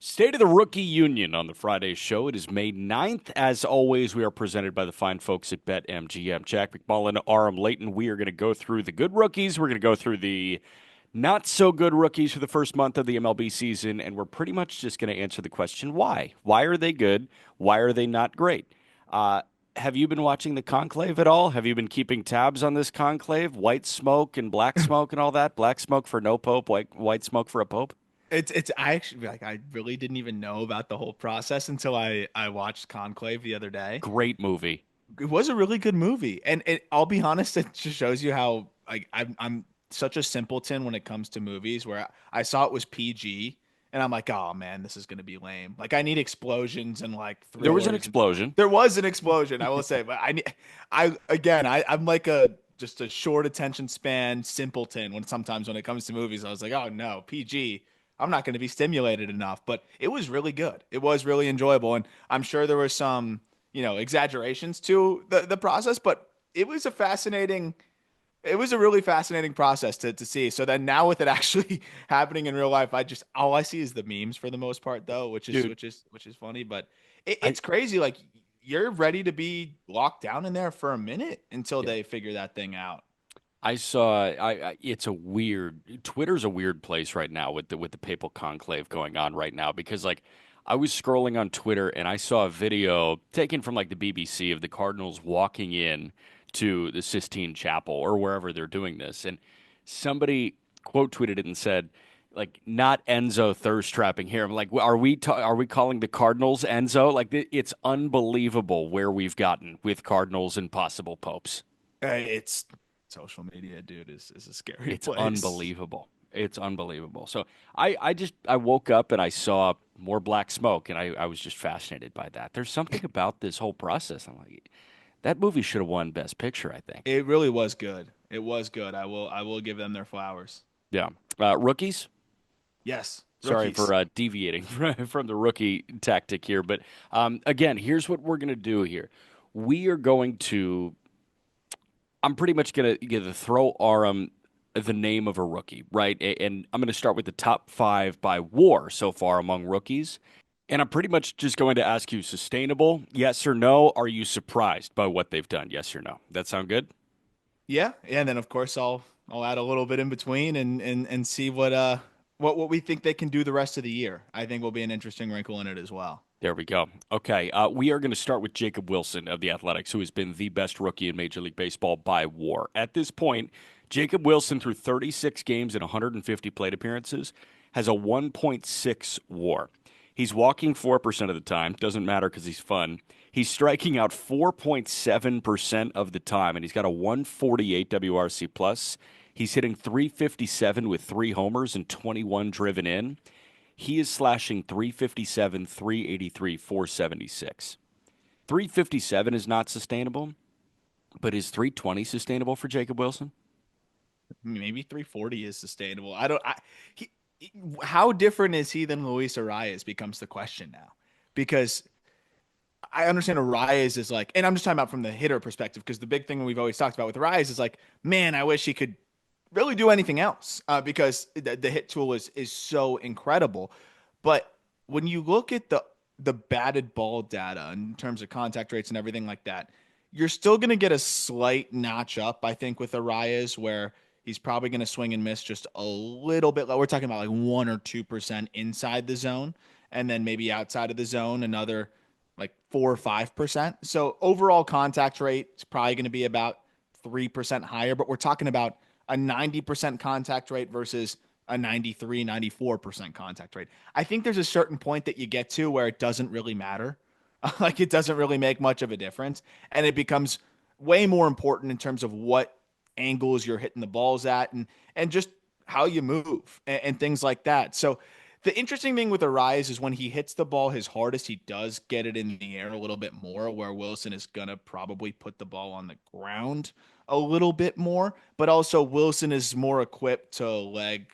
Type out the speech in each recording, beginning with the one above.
State of the Rookie Union on the Friday show. It is May 9th. As always, we are presented by the fine folks at BetMGM. Jack McMullen, Aram Leighton. We are going to go through the good rookies. We're going to go through the not so good rookies for the first month of the MLB season. And we're pretty much just going to answer the question why? Why are they good? Why are they not great? Have you been watching the conclave at all? Have you been keeping tabs on this conclave? White smoke and black smoke and all that? Black smoke for no pope, white smoke for a pope? It's I actually like I really didn't even know about the whole process until I watched Conclave the other day. Great movie. It was a really good movie, and I'll be honest, it just shows you how like I'm such a simpleton when it comes to movies. Where I saw it was PG, and I'm like, oh man, this is gonna be lame. Like I need explosions and like There was an thrillers. And explosion. there was an explosion, I will say, but I'm like a just a short attention span simpleton when sometimes when it comes to movies, I was like, oh no, PG. I'm not going to be stimulated enough, but it was really good. It was really enjoyable, and I'm sure there were some, exaggerations to the process, but it was it was a really fascinating process to see. So then now with it actually happening in real life, all I see is the memes for the most part, though, Dude, which is funny, but I it's crazy. Like you're ready to be locked down in there for a minute until yeah, they figure that thing out. I saw it's a weird Twitter's a weird place right now with the papal conclave going on right now because like I was scrolling on Twitter and I saw a video taken from like the BBC of the Cardinals walking in to the Sistine Chapel or wherever they're doing this and somebody quote tweeted it and said like not Enzo thirst trapping here. I'm like, are we calling the Cardinals Enzo? Like it's unbelievable where we've gotten with Cardinals and possible popes. It's social media, dude, is a scary It's place. unbelievable. It's unbelievable. So I woke up and I saw more black smoke and I was just fascinated by that. There's something about this whole process. I'm like, that movie should have won Best Picture, I think. It really was good. It was good. I will give them their flowers. Yeah. Rookies? Yes, Sorry rookies. for deviating from the rookie tactic here, but again, here's what we're going to do here. We are going to I'm pretty much gonna throw Aram the name of a rookie, right? And I'm gonna start with the top five by WAR so far among rookies. And I'm pretty much just going to ask you sustainable, yes or no. Are you surprised by what they've done? Yes or no. That sound good? Yeah, and then of course I'll add a little bit in between and see what we think they can do the rest of the year. I think will be an interesting wrinkle in it as well. There we go. Okay, we are going to start with Jacob Wilson of the Athletics, who has been the best rookie in Major League Baseball by WAR. At this point, Jacob Wilson, through 36 games and 150 plate appearances, has a 1.6 WAR. He's walking 4% of the time. Doesn't matter because he's fun. He's striking out 4.7% of the time, and he's got a 148 WRC plus. He's hitting 357 with 3 homers and 21 driven in. He is slashing 357, 383, 476. 357 is not sustainable, but is 320 sustainable for Jacob Wilson? Maybe 340 is sustainable. I don't. How different is he than Luis Arias becomes the question now, because I understand Arias is like, and I'm just talking about from the hitter perspective, because the big thing we've always talked about with Arias is like, man, I wish he could really do anything else because the hit tool is so incredible. But when you look at the batted ball data in terms of contact rates and everything like that, you're still going to get a slight notch up, I think, with Arias, where he's probably going to swing and miss just a little bit low. We're talking about like 1 or 2% inside the zone, and then maybe outside of the zone, another like 4 or 5%. So overall contact rate is probably going to be about 3% higher, but we're talking about a 90% contact rate versus a 93, 94% contact rate. I think there's a certain point that you get to where it doesn't really matter. Like it doesn't really make much of a difference. And it becomes way more important in terms of what angles you're hitting the balls at and just how you move and things like that. So the interesting thing with Arias is when he hits the ball his hardest, he does get it in the air a little bit more, where Wilson is going to probably put the ball on the ground a little bit more. But also, Wilson is more equipped to leg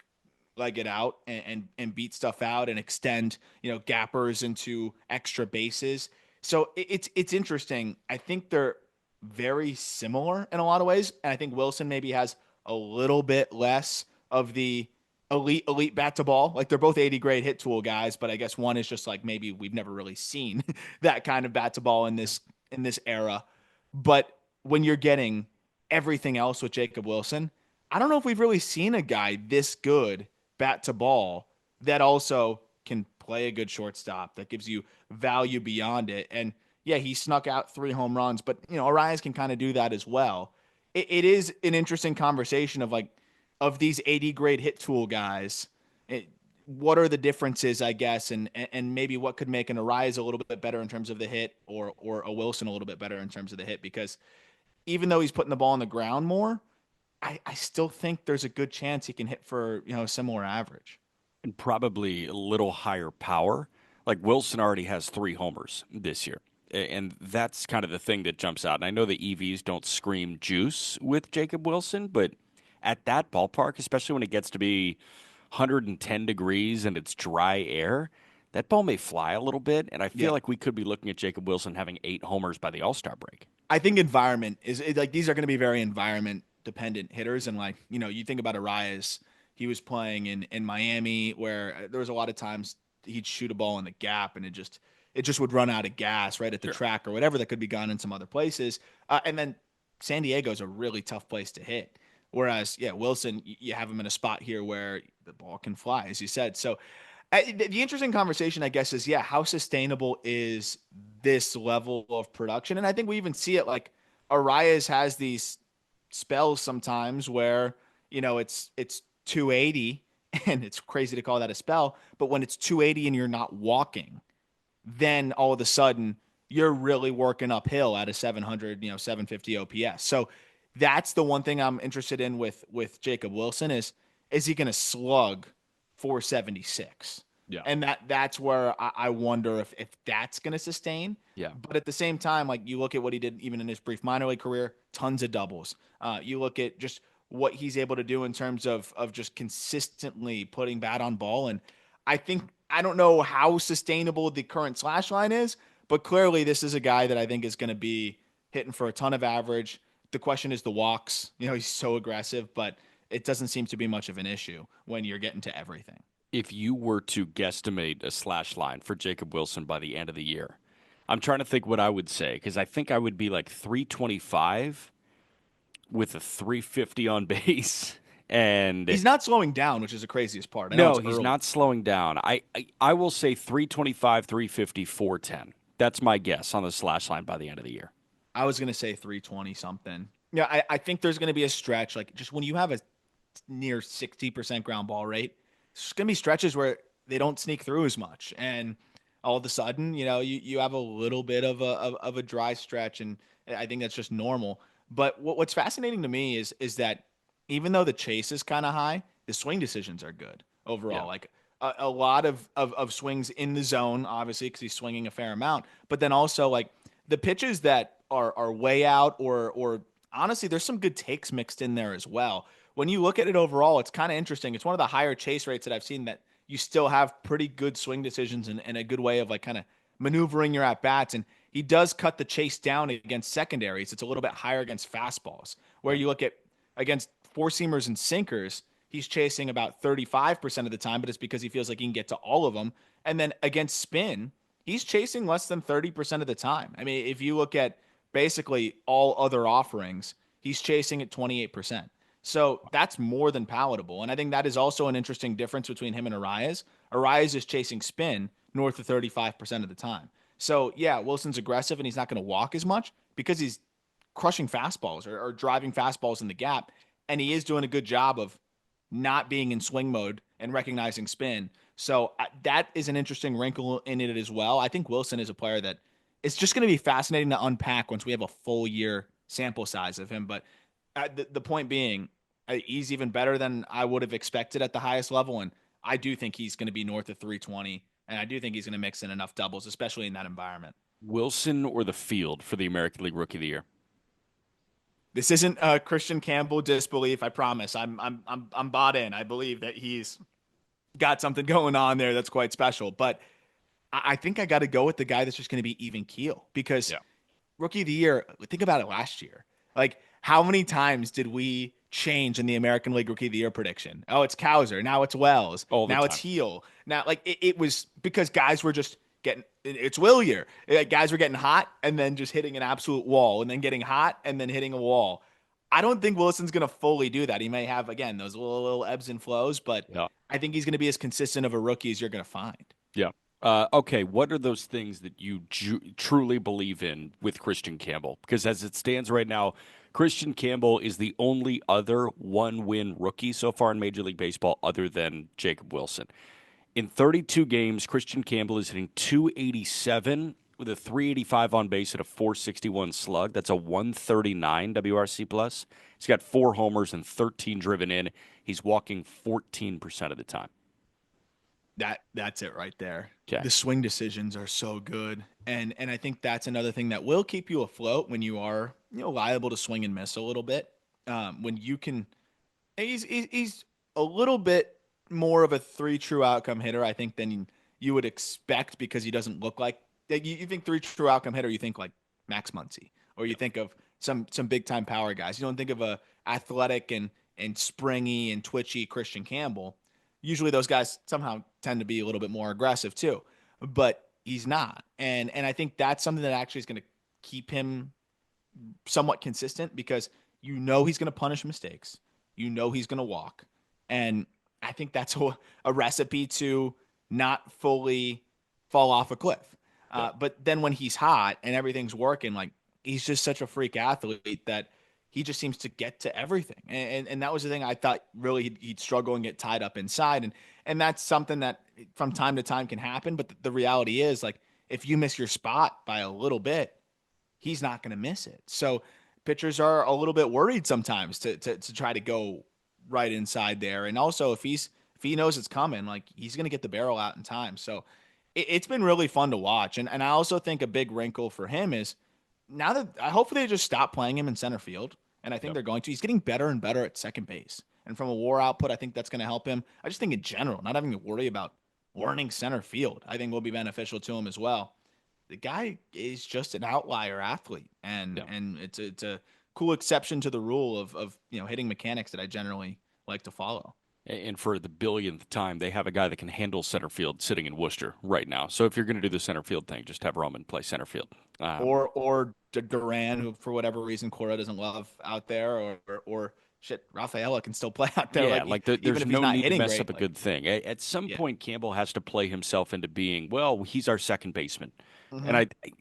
it out and beat stuff out and extend, gappers into extra bases. So it's interesting. I think they're very similar in a lot of ways. And I think Wilson maybe has a little bit less of the elite bat to ball. Like they're both 80 grade hit tool guys, but I guess one is just like maybe we've never really seen that kind of bat to ball in this era. But when you're getting everything else with Jacob Wilson, I don't know if we've really seen a guy this good bat to ball that also can play a good shortstop that gives you value beyond it. And yeah, he snuck out 3 home runs, but Arias can kind of do that as well. It is an interesting conversation of like of these 80 grade hit tool guys. What are the differences, I guess, and maybe what could make an Arias a little bit better in terms of the hit, or a Wilson a little bit better in terms of the hit? Because even though he's putting the ball on the ground more, I still think there's a good chance he can hit for a similar average. And probably a little higher power. Like Wilson already has 3 homers this year. And that's kind of the thing that jumps out. And I know the EVs don't scream juice with Jacob Wilson, but at that ballpark, especially when it gets to be 110 degrees and it's dry air, that ball may fly a little bit. And I feel Yeah. like we could be looking at Jacob Wilson having 8 homers by the All-Star break. I think environment like these are going to be very environment dependent hitters. And like, you think about Arias, he was playing in Miami where there was a lot of times he'd shoot a ball in the gap and it just would run out of gas right at the Sure. track or whatever that could be gone in some other places. And then San Diego's a really tough place to hit. Whereas, yeah, Wilson, you have him in a spot here where the ball can fly, as you said. So the interesting conversation, I guess, is, yeah, how sustainable is this level of production? And I think we even see it like Arias has these spells sometimes where, it's 280 and it's crazy to call that a spell, but when it's 280 and you're not walking, then all of a sudden you're really working uphill at a 700, 750 OPS. So that's the one thing I'm interested in with Jacob Wilson is he going to slug 476? Yeah. And that's where I wonder if that's going to sustain. Yeah. But at the same time, like you look at what he did even in his brief minor league career, tons of doubles. You look at just what he's able to do in terms of just consistently putting bat on ball. And I don't know how sustainable the current slash line is, but clearly this is a guy that I think is going to be hitting for a ton of average. The question is the walks. He's so aggressive, but it doesn't seem to be much of an issue when you're getting to everything. If you were to guesstimate a slash line for Jacob Wilson by the end of the year, I'm trying to think what I would say because I think I would be like 325 with a 350 on base. And He's not slowing down, which is the craziest part. I know no, it's he's early. not slowing down. I will say 325, 350, 410. That's my guess on the slash line by the end of the year. I was going to say 320 something. Yeah, I think there's going to be a stretch, like just when you have a near 60% ground ball rate, there's going to be stretches where they don't sneak through as much. And all of a sudden, you have a little bit of a dry stretch. And I think that's just normal. But what's fascinating to me is that even though the chase is kind of high, the swing decisions are good overall. Yeah. Like a lot of swings in the zone, obviously, because he's swinging a fair amount. But then also like the pitches that are way out or honestly, there's some good takes mixed in there as well. When you look at it overall, it's kind of interesting. It's one of the higher chase rates that I've seen that you still have pretty good swing decisions and a good way of like kind of maneuvering your at bats. And he does cut the chase down against secondaries. It's a little bit higher against fastballs, where you look at against four seamers and sinkers, he's chasing about 35% of the time, but it's because he feels like he can get to all of them. And then against spin, he's chasing less than 30% of the time. I mean, if you look at basically all other offerings, he's chasing at 28%. So that's more than palatable. And I think that is also an interesting difference between him and Arias. Arias is chasing spin north of 35% of the time. So yeah, Wilson's aggressive and he's not going to walk as much because he's crushing fastballs or driving fastballs in the gap. And he is doing a good job of not being in swing mode and recognizing spin. So that is an interesting wrinkle in it as well. I think Wilson is a player that it's just going to be fascinating to unpack once we have a full year sample size of him. But the point being, he's even better than I would have expected at the highest level. And I do think he's going to be north of 320. And I do think he's going to mix in enough doubles, especially in that environment. Wilson or the field for the American League Rookie of the Year? This isn't Kristian Campbell disbelief. I promise. I'm bought in. I believe that he's got something going on there that's quite special. But I think I got to go with the guy that's just going to be even keel because Rookie of the Year. Think about it last year. Like how many times did we change in the American League Rookie of the Year prediction. Oh, it's Cowser. Now it's Wells. all the Now it's time. Heel. Now, like it was because guys were just getting it's Will year. Guys were getting hot and then just hitting an absolute wall, and then getting hot and then hitting a wall. I don't think Wilson's going to fully do that. He may have again those little ebbs and flows, but Yeah. I think he's going to be as consistent of a rookie as you're going to find. Yeah. Okay, what are those things that you truly believe in with Kristian Campbell? Because as it stands right now, Kristian Campbell is the only other one-win rookie so far in Major League Baseball other than Jacob Wilson. In 32 games, Kristian Campbell is hitting 287 with a 385 on base at a 461 slug. That's a 139 WRC plus. He's got 4 homers and 13 driven in. He's walking 14% of the time. That's it right there. Okay. The swing decisions are so good. And I think that's another thing that will keep you afloat when you are, liable to swing and miss a little bit. When you can he's a little bit more of a 3 true outcome hitter, I think, than you would expect because he doesn't look like you think 3 true outcome hitter, you think like Max Muncy, or you think of some big time power guys. You don't think of a athletic and springy and twitchy Kristian Campbell. Usually those guys somehow tend to be a little bit more aggressive too, but he's not. And I think that's something that actually is going to keep him somewhat consistent because he's going to punish mistakes. He's going to walk. And I think that's a recipe to not fully fall off a cliff. Yeah. But then when he's hot and everything's working, like he's just such a freak athlete that he just seems to get to everything. And that was the thing I thought really he'd struggle and get tied up inside. And that's something that from time to time can happen. But the reality is, like, if you miss your spot by a little bit, he's not going to miss it. So pitchers are a little bit worried sometimes to try to go right inside there. And also if he knows it's coming, like he's going to get the barrel out in time. So it's been really fun to watch. And I also think a big wrinkle for him is now that hopefully they just stop playing him in center field. And I think they're going to. He's getting better and better at second base. And from a WAR output, I think that's going to help him. I just think in general, not having to worry about learning center field, I think will be beneficial to him as well. The guy is just an outlier athlete, and it's a cool exception to the rule of hitting mechanics that I generally like to follow. And for the billionth time, they have a guy that can handle center field sitting in Worcester right now. So if you're going to do the center field thing, just have Roman play center field. Or Duran, who for whatever reason Cora doesn't love out there, or shit, Rafaela can still play out there. Yeah, there's even if he's no not need to hitting mess great, up a good thing. At some point, Campbell has to play himself into being, well, he's our second baseman. Mm-hmm.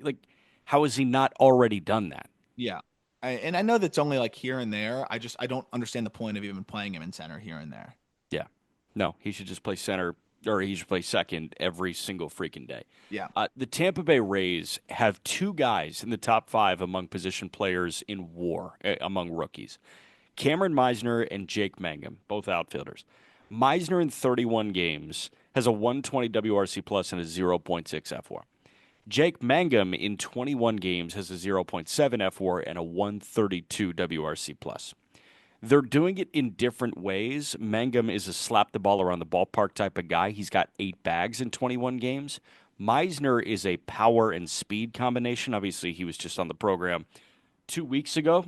And how has he not already done that? Yeah. And I know that's only like here and there. I don't understand the point of even playing him in center here and there. Yeah. No, he should just play center, or he should play second every single freaking day. Yeah. The Tampa Bay Rays have 2 guys in the top 5 among position players in WAR, among rookies. Cameron Misner and Jake Mangum, both outfielders. Misner in 31 games has a 120 WRC plus and a 0.6 F4. Jake Mangum in 21 games has a 0.7 F4 and a 132 WRC plus. They're doing it in different ways. Mangum is a slap the ball around the ballpark type of guy. He's got 8 bags in 21 games. Misner is a power and speed combination. Obviously, he was just on the program 2 weeks ago.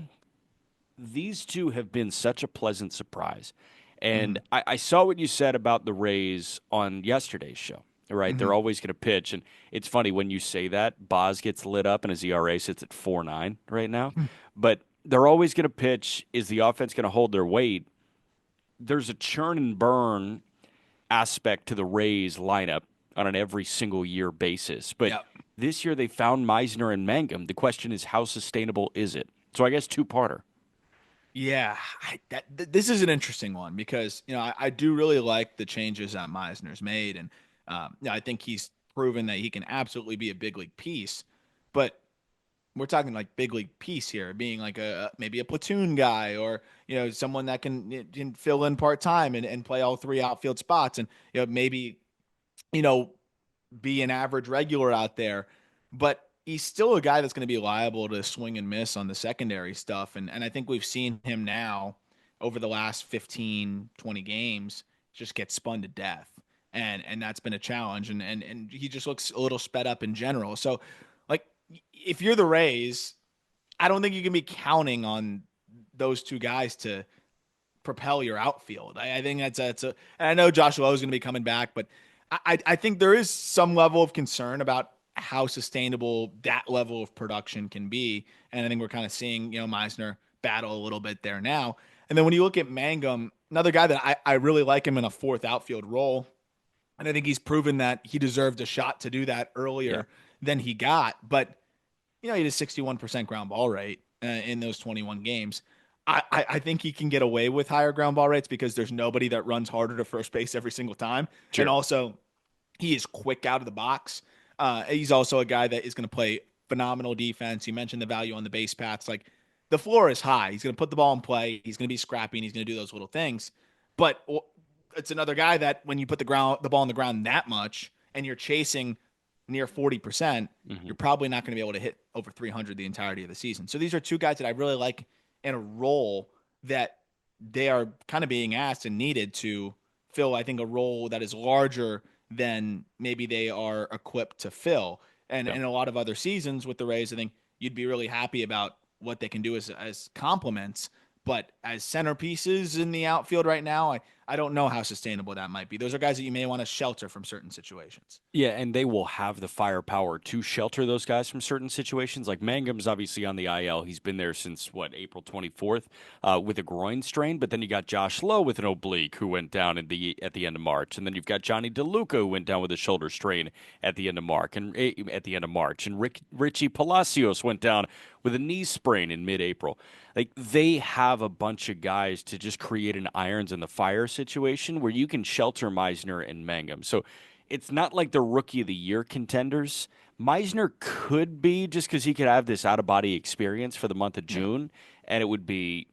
These two have been such a pleasant surprise. And I saw what you said about the Rays on yesterday's show, right? They're always going to pitch. And it's funny when you say that, Boz gets lit up and his ERA sits at 4.9 right now. But they're always going to pitch. Is the offense going to hold their weight? There's a churn and burn aspect to the Rays lineup on an every single year basis. But this year they found Misner and Mangum. The question is, how sustainable is it? So I guess 2-parter. Yeah, this is an interesting one because I do really like the changes that Misner's made, and I think he's proven that he can absolutely be a big league piece. But we're talking like big league piece here, being like maybe a platoon guy or someone that can fill in part time and play all 3 outfield spots, and maybe be an average regular out there, but he's still a guy that's going to be liable to swing and miss on the secondary stuff. And I think we've seen him now over the last 15, 20 games just get spun to death. And that's been a challenge. And he just looks a little sped up in general. So like if you're the Rays, I don't think you can be counting on those 2 guys to propel your outfield. I think that's a, and I know Josh Lowe is going to be coming back, but I think there is some level of concern about how sustainable that level of production can be. And I think we're kind of seeing, Misner battle a little bit there now. And then when you look at Mangum, another guy that I really like him in a fourth outfield role. And I think he's proven that he deserved a shot to do that Yeah, earlier than he got. But, he had a 61% ground ball rate in those 21 games. I think he can get away with higher ground ball rates because there's nobody that runs harder to first base every single time. And sure. also, he is quick out of the box. He's also a guy that is going to play phenomenal defense. You mentioned the value on the base paths. Like, the floor is high. He's going to put the ball in play. He's going to be scrappy, and he's going to do those little things. But it's another guy that when you put the ball on the ground that much and you're chasing near 40%, you're probably not going to be able to hit over 300 the entirety of the season. So these are two guys that I really like in a role that they are kind of being asked and needed to fill, I think, a role that is larger than maybe they are equipped to fill. And Yeah. in a lot of other seasons with the Rays, I think you'd be really happy about what they can do as complements. But as centerpieces in the outfield right now, I don't know how sustainable that might be. Those are guys that you may want to shelter from certain situations. Yeah, and they will have the firepower to shelter those guys from certain situations. Like Mangum's obviously on the IL. He's been there since April 24th with a groin strain. But then you got Josh Lowe with an oblique who went down at the end of March, and then you've got Johnny DeLuca who went down with a shoulder strain at the end of March, and Richie Palacios went down with a knee sprain in mid-April. Like, they have a bunch of guys to just create an irons in the fire situation where you can shelter Misner and Mangum. So it's not like they're rookie of the year contenders. Misner could be, just because he could have this out of body experience for the month of June, and it would be,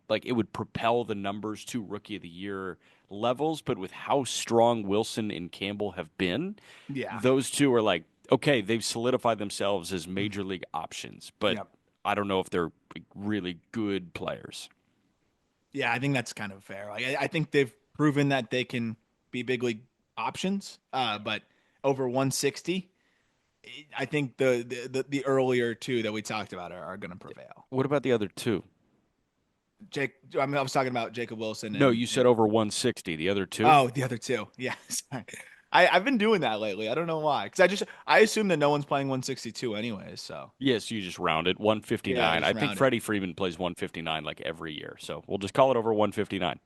like, it would propel the numbers to rookie of the year levels. But with how strong Wilson and Campbell have been, Yeah. those two are like, okay, they've solidified themselves as major league options, but Yep. I don't know if they're really good players. Yeah, I think that's kind of fair. Like, I think they've proven that they can be big league options, but over 160, I think the earlier two that we talked about are going to prevail. What about the other two? I was talking about Jacob Wilson No, and, you said over 160. The other two? oh, the other two. Yeah, sorry. I've been doing that lately. I don't know why. Because I assume that no one's playing 162 anyways. So Yes, you just rounded yeah, I 159. just I think rounded. Freddie Freeman plays 159 like every year, so we'll just call it over 159.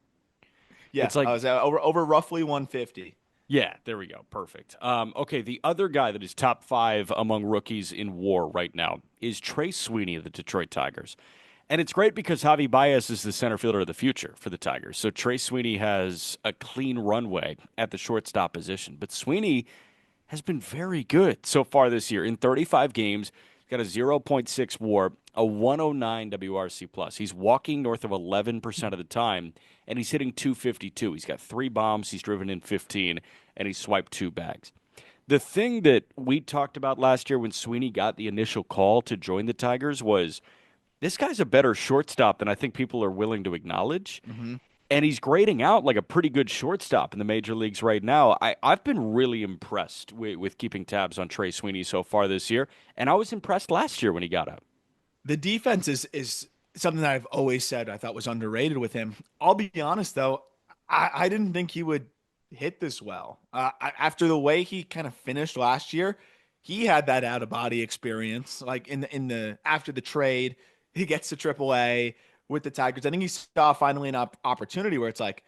Yeah, It's like, I was over roughly 150. yeah, there we go, perfect. Okay, the other guy that is top 5 among rookies in WAR right now is Trey Sweeney of the Detroit Tigers. And it's great because Javi Baez is the center fielder of the future for the Tigers. So Trey Sweeney has a clean runway at the shortstop position. But Sweeney has been very good so far this year. In 35 games, he's got a 0.6 WAR, a 109 WRC plus. He's walking north of 11% of the time, and he's hitting 252. He's got 3 bombs, he's driven in 15, and he's swiped 2 bags. The thing that we talked about last year when Sweeney got the initial call to join the Tigers was this guy's a better shortstop than I think people are willing to acknowledge. Mm-hmm. And he's grading out like a pretty good shortstop in the major leagues right now. I've been really impressed with keeping tabs on Trey Sweeney so far this year. And I was impressed last year when he got out. The defense is something that I've always said I thought was underrated with him. I'll be honest though, I didn't think he would hit this well. After the way he kind of finished last year, he had that out of body experience. Like in the after the trade, he gets to AAA with the Tigers. I think he saw finally an opportunity where it's like,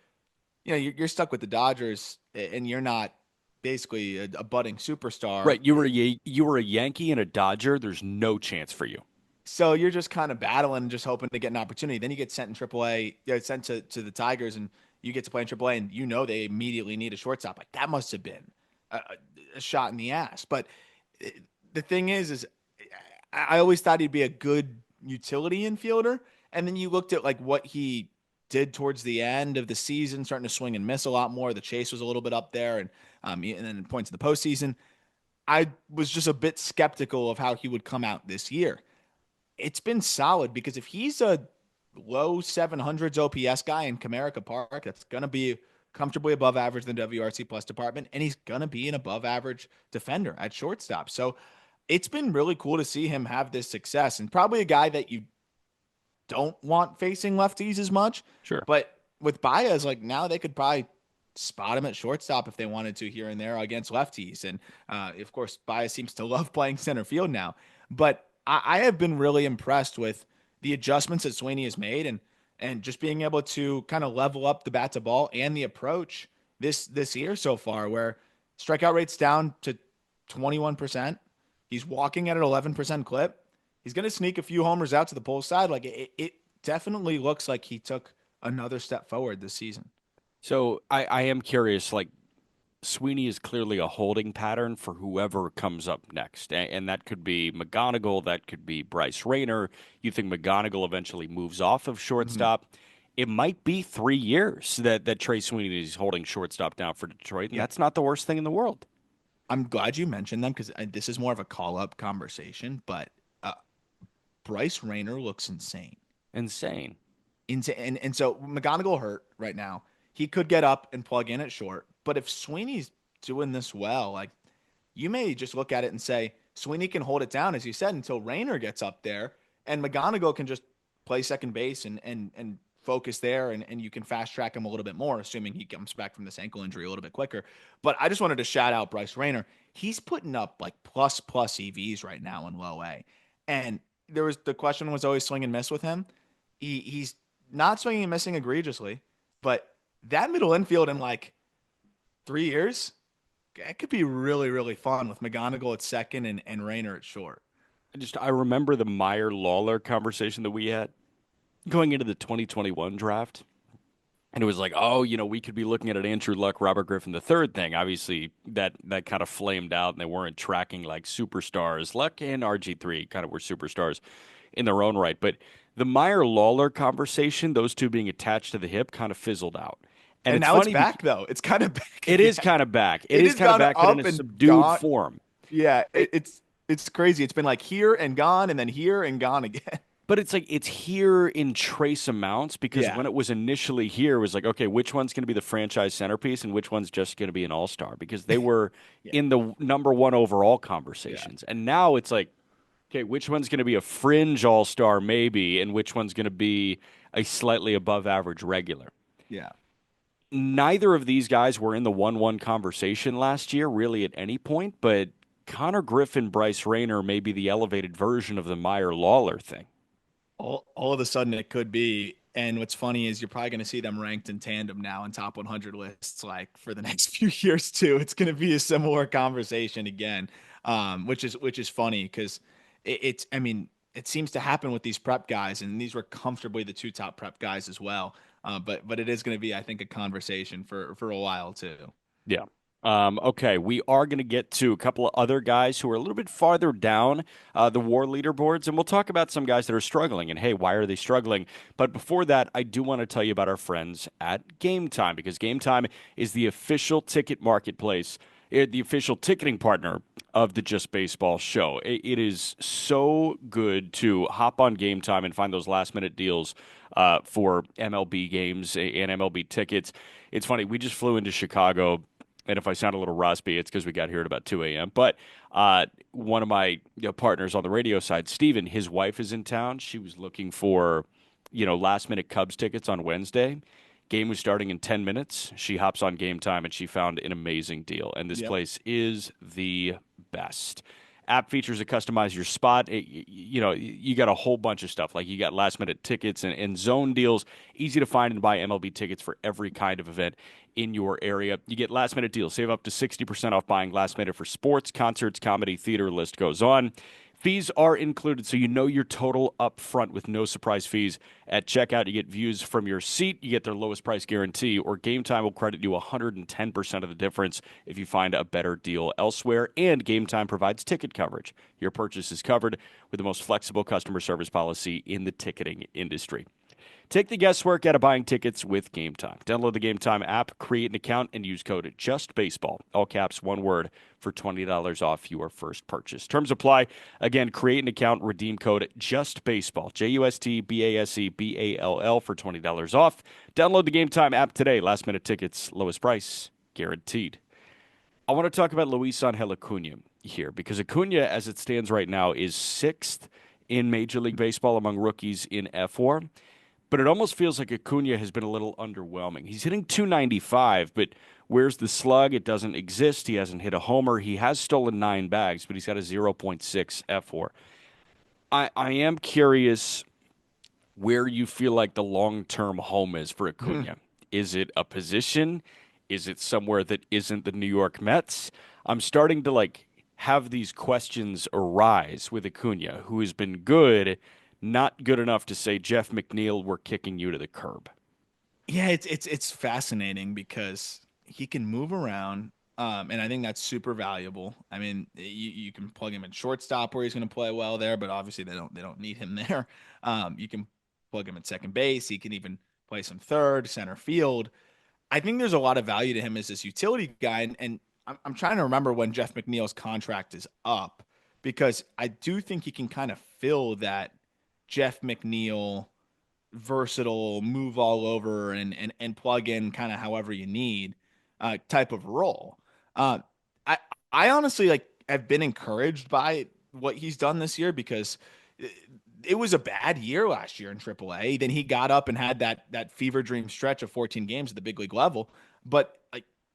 you're stuck with the Dodgers and you're not basically a budding superstar. Right. You were a Yankee and a Dodger. There's no chance for you. So you're just kind of battling and just hoping to get an opportunity. Then you get sent in AAA, sent to the Tigers, and you get to play in AAA, and they immediately need a shortstop. Like, that must have been a shot in the ass. But the thing is I always thought he'd be a good utility infielder. And then you looked at like what he did towards the end of the season, starting to swing and miss a lot more. The chase was a little bit up there, and then points in the postseason. I was just a bit skeptical of how he would come out this year. It's been solid because if he's a low 700s OPS guy in Comerica Park, that's going to be comfortably above average in the WRC plus department, and he's going to be an above average defender at shortstop. So it's been really cool to see him have this success, and probably a guy that you don't want facing lefties as much. Sure. But with Baez, like now they could probably spot him at shortstop if they wanted to here and there against lefties. And of course, Baez seems to love playing center field now. But I have been really impressed with the adjustments that Sweeney has made and just being able to kind of level up the bat to ball and the approach this year so far, where strikeout rate's down to 21%. He's walking at an 11% clip. He's going to sneak a few homers out to the pull side. Like it definitely looks like he took another step forward this season. So I am curious, like Sweeney is clearly a holding pattern for whoever comes up next. And that could be McGonigal, that could be Bryce Rayner. You think McGonigal eventually moves off of Mm-hmm. shortstop. It might be 3 years that Trey Sweeney is holding shortstop down for Detroit, and Yeah. that's not the worst thing in the world. I'm glad you mentioned them because this is more of a call up conversation, but uh, Bryce Rayner looks insane. Insane. Insane. And so McGonigal hurt right now. He could get up and plug in at short, but if Sweeney's doing this well, like you may just look at it and say Sweeney can hold it down, as you said, until Rayner gets up there, and McGonigal can just play second base and focus there, and you can fast track him a little bit more, assuming he comes back from this ankle injury a little bit quicker. But I just wanted to shout out Bryce Rayner. He's putting up like plus EVs right now in low A, and the question was always swing and miss with him. He's not swinging and missing egregiously, but that middle infield in like 3 years, that could be really, really fun with McGonigal at second and Rayner at short. I remember the Meyer Lawler conversation that we had going into the 2021 draft. And it was like, oh, we could be looking at an Andrew Luck, Robert Griffin III thing. Obviously, that kind of flamed out, and they weren't tracking like superstars. Luck and RG3 kind of were superstars in their own right. But the Meyer Lawler conversation, those two being attached to the hip, kind of fizzled out. And And it's now it's funny, back though. It's kind of back it is again. kind of back. It It is has kind of gone back, but in up a and subdued gone. form. Yeah, it's crazy. It's been like here and gone, and then here and gone again. But it's like it's here in trace amounts because Yeah, when it was initially here, it was like, okay, which one's going to be the franchise centerpiece and which one's just going to be an all-star because they were yeah, in the number one overall yeah, conversations. And now it's like, okay, which one's going to be a fringe all-star maybe and which one's going to be a slightly above average regular. yeah. Neither of these guys were in the 1-1 conversation last year really at any point, but Connor Griffin, Bryce Rayner may be the elevated version of the Meyer Lawler thing. All of a sudden it could be. And what's funny is you're probably going to see them ranked in tandem now in top 100 lists, like for the next few years too. It's going to be a similar conversation again, which is funny because it's. I mean, it seems to happen with these prep guys, and these were comfortably the two top prep guys as well. But it is going to be, I think, a conversation for a while too. Yeah. Okay, we are going to get to a couple of other guys who are a little bit farther down the WAR leaderboards, and we'll talk about some guys that are struggling. And hey, why are they struggling? But before that, I do want to tell you about our friends at Game Time because Game Time is the official ticket marketplace, the official ticketing partner of the Just Baseball show. It is so good to hop on Game Time and find those last minute deals for MLB games and MLB tickets. It's funny, we just flew into Chicago. And if I sound a little raspy, it's because we got here at about 2 a.m. But one of my partners on the radio side, Steven, his wife is in town. She was looking for, last minute Cubs tickets on Wednesday. Game was starting in 10 minutes. She hops on Game Time and she found an amazing deal. And this Yep. place is the best. App features that customize your spot. You got a whole bunch of stuff. Like you got last minute tickets and zone deals. Easy to find and buy MLB tickets for every kind of event in your area. You get last minute deals. Save up to 60% off buying last minute for sports, concerts, comedy, theater, list goes on. Fees are included, so you know your total up front with no surprise fees. At checkout, you get views from your seat, you get their lowest price guarantee, or Game Time will credit you 110% of the difference if you find a better deal elsewhere. And Game Time provides ticket coverage. Your purchase is covered with the most flexible customer service policy in the ticketing industry. Take the guesswork out of buying tickets with Game Time. Download the Game Time app, create an account, and use code JUSTBASEBALL, all caps, one word, for $20 off your first purchase. Terms apply. Again, create an account, redeem code JUSTBASEBALL, JUSTBASEBALL for $20 off. Download the Game Time app today. Last minute tickets, lowest price, guaranteed. I want to talk about Luisangel Acuna here because Acuna, as it stands right now, is sixth in Major League Baseball among rookies in F4. but it almost feels like Acuna has been a little underwhelming. He's hitting 295, but where's the slug? It doesn't exist. He hasn't hit a homer. He has stolen 9 bags, but he's got a zero point 0.6 F4. I am curious where you feel like the long-term home is for Acuna. Is it a position? Is it somewhere that isn't the New York Mets? I'm starting to have these questions arise with Acuna, who has been good, not good enough to say, Jeff McNeil, we're kicking you to the curb. Yeah, it's fascinating because he can move around, and I think that's super valuable. I mean, you can plug him in shortstop where he's going to play well there, but obviously they don't need him there. You can plug him at second base. He can even play some third, center field. I think there's a lot of value to him as this utility guy, and I'm trying to remember when Jeff McNeil's contract is up because I do think he can kind of fill that Jeff McNeil versatile, move all over and plug in kind of however you need type of role. Uh, I I honestly have been encouraged by what he's done this year because it was a bad year last year in AAA. Then he got up and had that fever dream stretch of 14 games at the big league level, but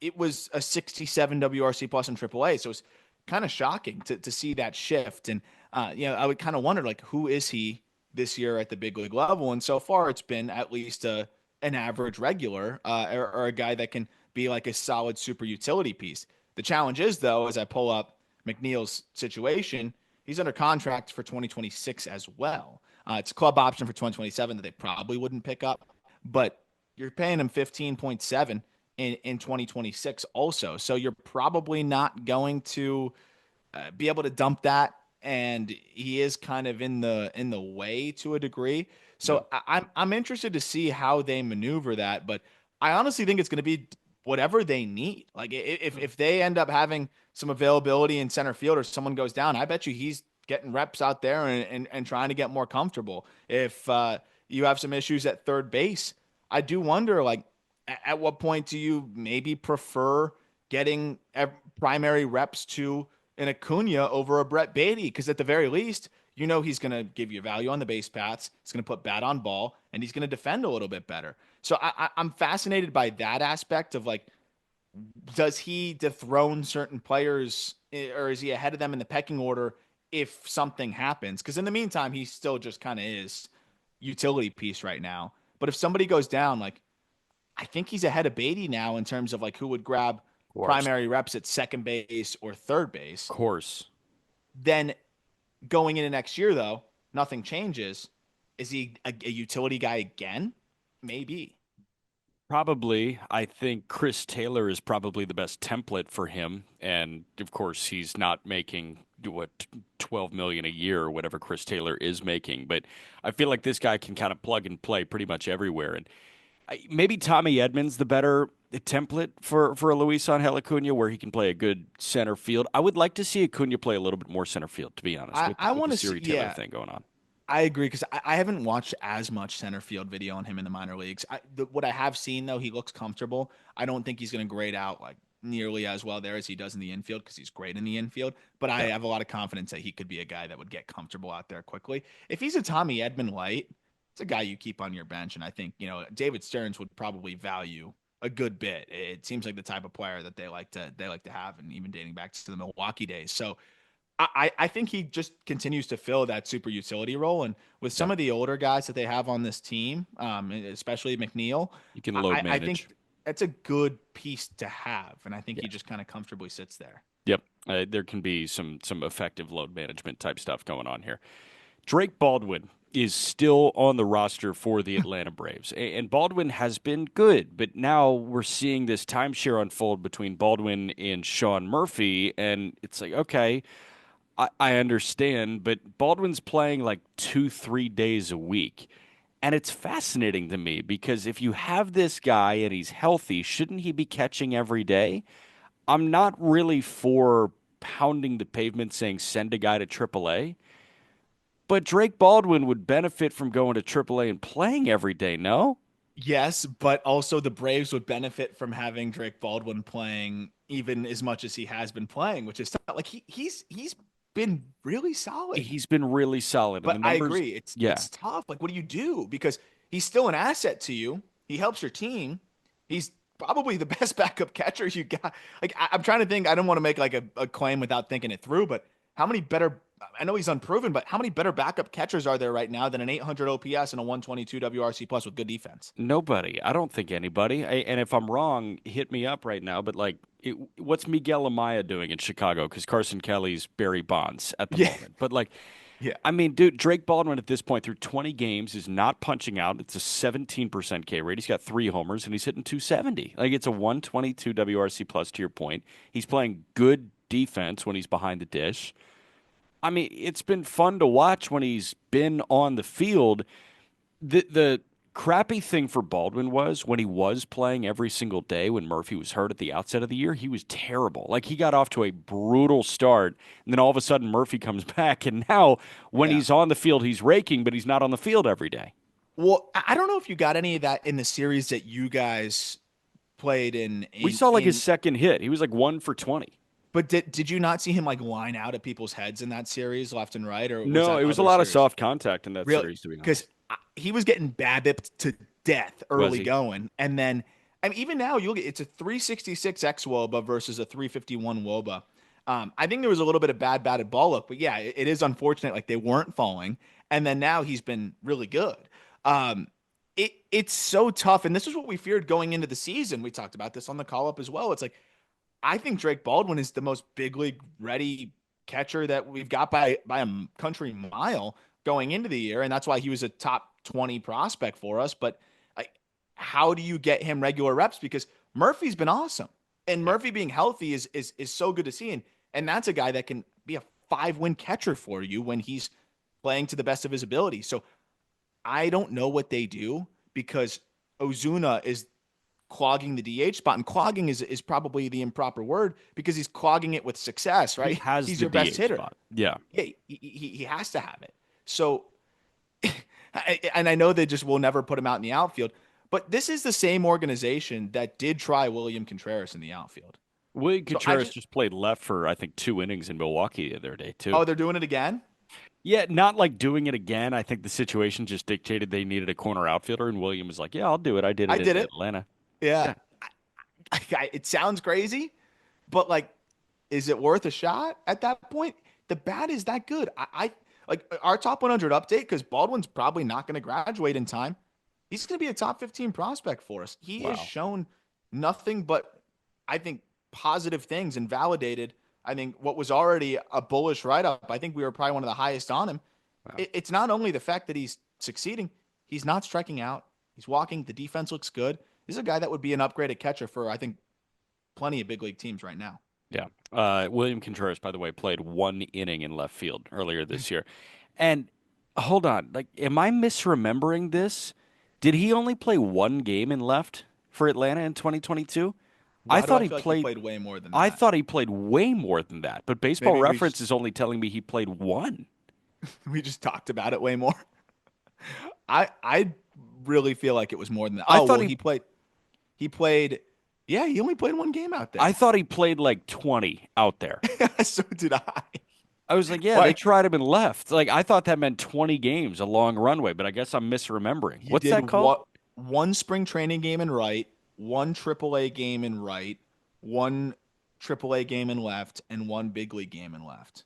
it was a 67 WRC plus in AAA, so it's kind of shocking to see that shift. And I would kind of wonder who is he this year at the big league level? And so far, it's been at least an average regular or a guy that can be like a solid super utility piece. The challenge is, though, as I pull up McNeil's situation, he's under contract for 2026 as well. It's a club option for 2027 that they probably wouldn't pick up, but you're paying him 15.7 in 2026 also. So you're probably not going to be able to dump that, and he is kind of in the way to a degree. Yeah. So I'm interested to see how they maneuver that, but I honestly think it's going to be whatever they need. Like if they end up having some availability in center field or someone goes down, I bet you he's getting reps out there and trying to get more comfortable. If you have some issues at third base, I do wonder at what point do you maybe prefer getting primary reps to an Acuna over a Brett Beatty? Because at the very least, he's going to give you value on the base paths. He's going to put bat on ball, and he's going to defend a little bit better. So I'm fascinated by that aspect of does he dethrone certain players or is he ahead of them in the pecking order if something happens? Because in the meantime, he still just kind of is utility piece right now. But if somebody goes down, I think he's ahead of Beatty now in terms of who would grab Course. primary reps at second base or third Of base. course. Then going into next year, though, nothing changes. Is he a utility guy again? Maybe. Probably. I think Chris Taylor is probably the best template for him. And of course, he's not making what 12 million a year or whatever Chris Taylor is making, but I feel like this guy can kind of plug and play pretty much everywhere. And maybe Tommy Edmonds the better template for a Luisangel Acuna, where he can play a good center field. I would like to see Acuna play a little bit more center field, to be honest, I with want the to see. Siri Taylor Yeah, thing going on. I agree because I haven't watched as much center field video on him in the minor leagues. What I have seen though, he looks comfortable. I don't think he's going to grade out nearly as well there as he does in the infield because he's great in the infield. But I Yeah. have a lot of confidence that he could be a guy that would get comfortable out there quickly. If he's a Tommy Edmond light, it's a guy you keep on your bench, and I think David Stearns would probably value a good bit. It seems like the type of player that they like to have, and even dating back to the Milwaukee days. So I think he just continues to fill that super utility role. And with Yeah. some of the older guys that they have on this team, especially McNeil, You can load I think manage. that's a good piece to have. And I think Yeah. he just kind of comfortably sits there. Yep. There can be some effective load management type stuff going on here. Drake Baldwin is still on the roster for the Atlanta Braves. And Baldwin has been good, but now we're seeing this timeshare unfold between Baldwin and Sean Murphy. And it's okay, I understand, but Baldwin's playing 2, 3 days a week. And it's fascinating to me because if you have this guy and he's healthy, shouldn't he be catching every day? I'm not really for pounding the pavement saying send a guy to AAA, but Drake Baldwin would benefit from going to AAA and playing every day, no? Yes, but also the Braves would benefit from having Drake Baldwin playing even as much as he has been playing, which is he's been really solid. He's been really solid, and the But I numbers, agree, yeah, it's tough. What do you do? Because he's still an asset to you. He helps your team. He's probably the best backup catcher you got. Like I'm trying to think. I don't want to make like a claim without thinking it through, but how many better? I know he's unproven, but how many better backup catchers are there right now than an 800 OPS and a 122 WRC plus with good defense? Nobody. I don't think anybody. And if I'm wrong, hit me up right now. But like, what's Miguel Amaya doing in Chicago? Because Carson Kelly's Barry Bonds at the Yeah, moment. But like, yeah. I mean, dude, Drake Baldwin at this point through 20 games is not punching out. It's a 17% K rate. He's got 3 homers and he's hitting 270. Like it's a 122 WRC plus to your point. He's playing good defense when he's behind the dish. I mean, it's been fun to watch when he's been on the field. The crappy thing for Baldwin was when he was playing every single day when Murphy was hurt at the outset of the year, he was terrible. Like he got off to a brutal start, and then all of a sudden Murphy comes back, and now when Yeah. he's on the field, he's raking, but he's not on the field every day. Well, I don't know if you got any of that in the series that you guys played in We in saw like his in second hit. He was like 1 for 20. but did you not see him like line out at people's heads in that series left and right, or was No, that it was a other lot of series? soft contact in that Really? series, to be Because honest. he was getting BABIP'd to death Was early he? going, and then I mean even now you look at it's a 366 x WOBA versus a 351 WOBA. I think there was a little bit of bad batted ball luck, but yeah, it is unfortunate like they weren't falling, and then now he's been really good. It's so tough, and this is what we feared going into the season. We talked about this on the call up as well. It's like I think Drake Baldwin is the most big league ready catcher that we've got by a country mile going into the year, and that's why he was a top 20 prospect for us. But like, how do you get him regular reps? Because Murphy's been awesome, and Yeah. Murphy being healthy is so good to see, and that's a guy that can be a 5-win catcher for you when he's playing to the best of his ability. So I don't know what they do because Ozuna is clogging the DH spot, and clogging is probably the improper word because he's clogging it with success, He right? has He's the your best DH hitter. spot. Yeah. Yeah, he has to have it. So, and I know they just will never put him out in the outfield, but this is the same organization that did try William Contreras in the outfield. William So I Contreras just, just played left for, I think, 2 innings in Milwaukee the other day, too. oh, they're doing it again? Yeah, not like doing it again. I think the situation just dictated they needed a corner outfielder, and William was like, "Yeah, I'll do it. I did I it did in it. Atlanta." Yeah. Yeah, It sounds crazy, but like, is it worth a shot at that point? The bat is that good. I like our top 100 update because Baldwin's probably not going to graduate in time. He's going to be a top 15 prospect for us. He has wow. shown nothing but, I think, positive things and validated, I think, what was already a bullish write up. I think we were probably one of the highest on him. Wow. It's not only the fact that he's succeeding, he's not striking out, he's walking, the defense looks good. This is a guy that would be an upgraded catcher for, I think, plenty of big league teams right now. Yeah. William Contreras, by the way, played 1 inning in left field earlier this year. And hold on, like, am I misremembering this? Did he only play 1 game in left for Atlanta in 2022? I Why do thought I he feel like he played. played way more than I that? thought he played way more than that, but Baseball Maybe Reference is only telling me he played 1. we just talked about it way more. I really feel like it was more than that. I Oh thought well, he played. Yeah, he only played one game out I there. thought he played like 20 out there. So did I. I was like, yeah, they Like tried him and left. Like I thought that meant 20 games, a long runway, but I guess I'm misremembering. he What's did that called? one spring training game in right, one AAA game in right, one AAA game in left, and one big league game in left.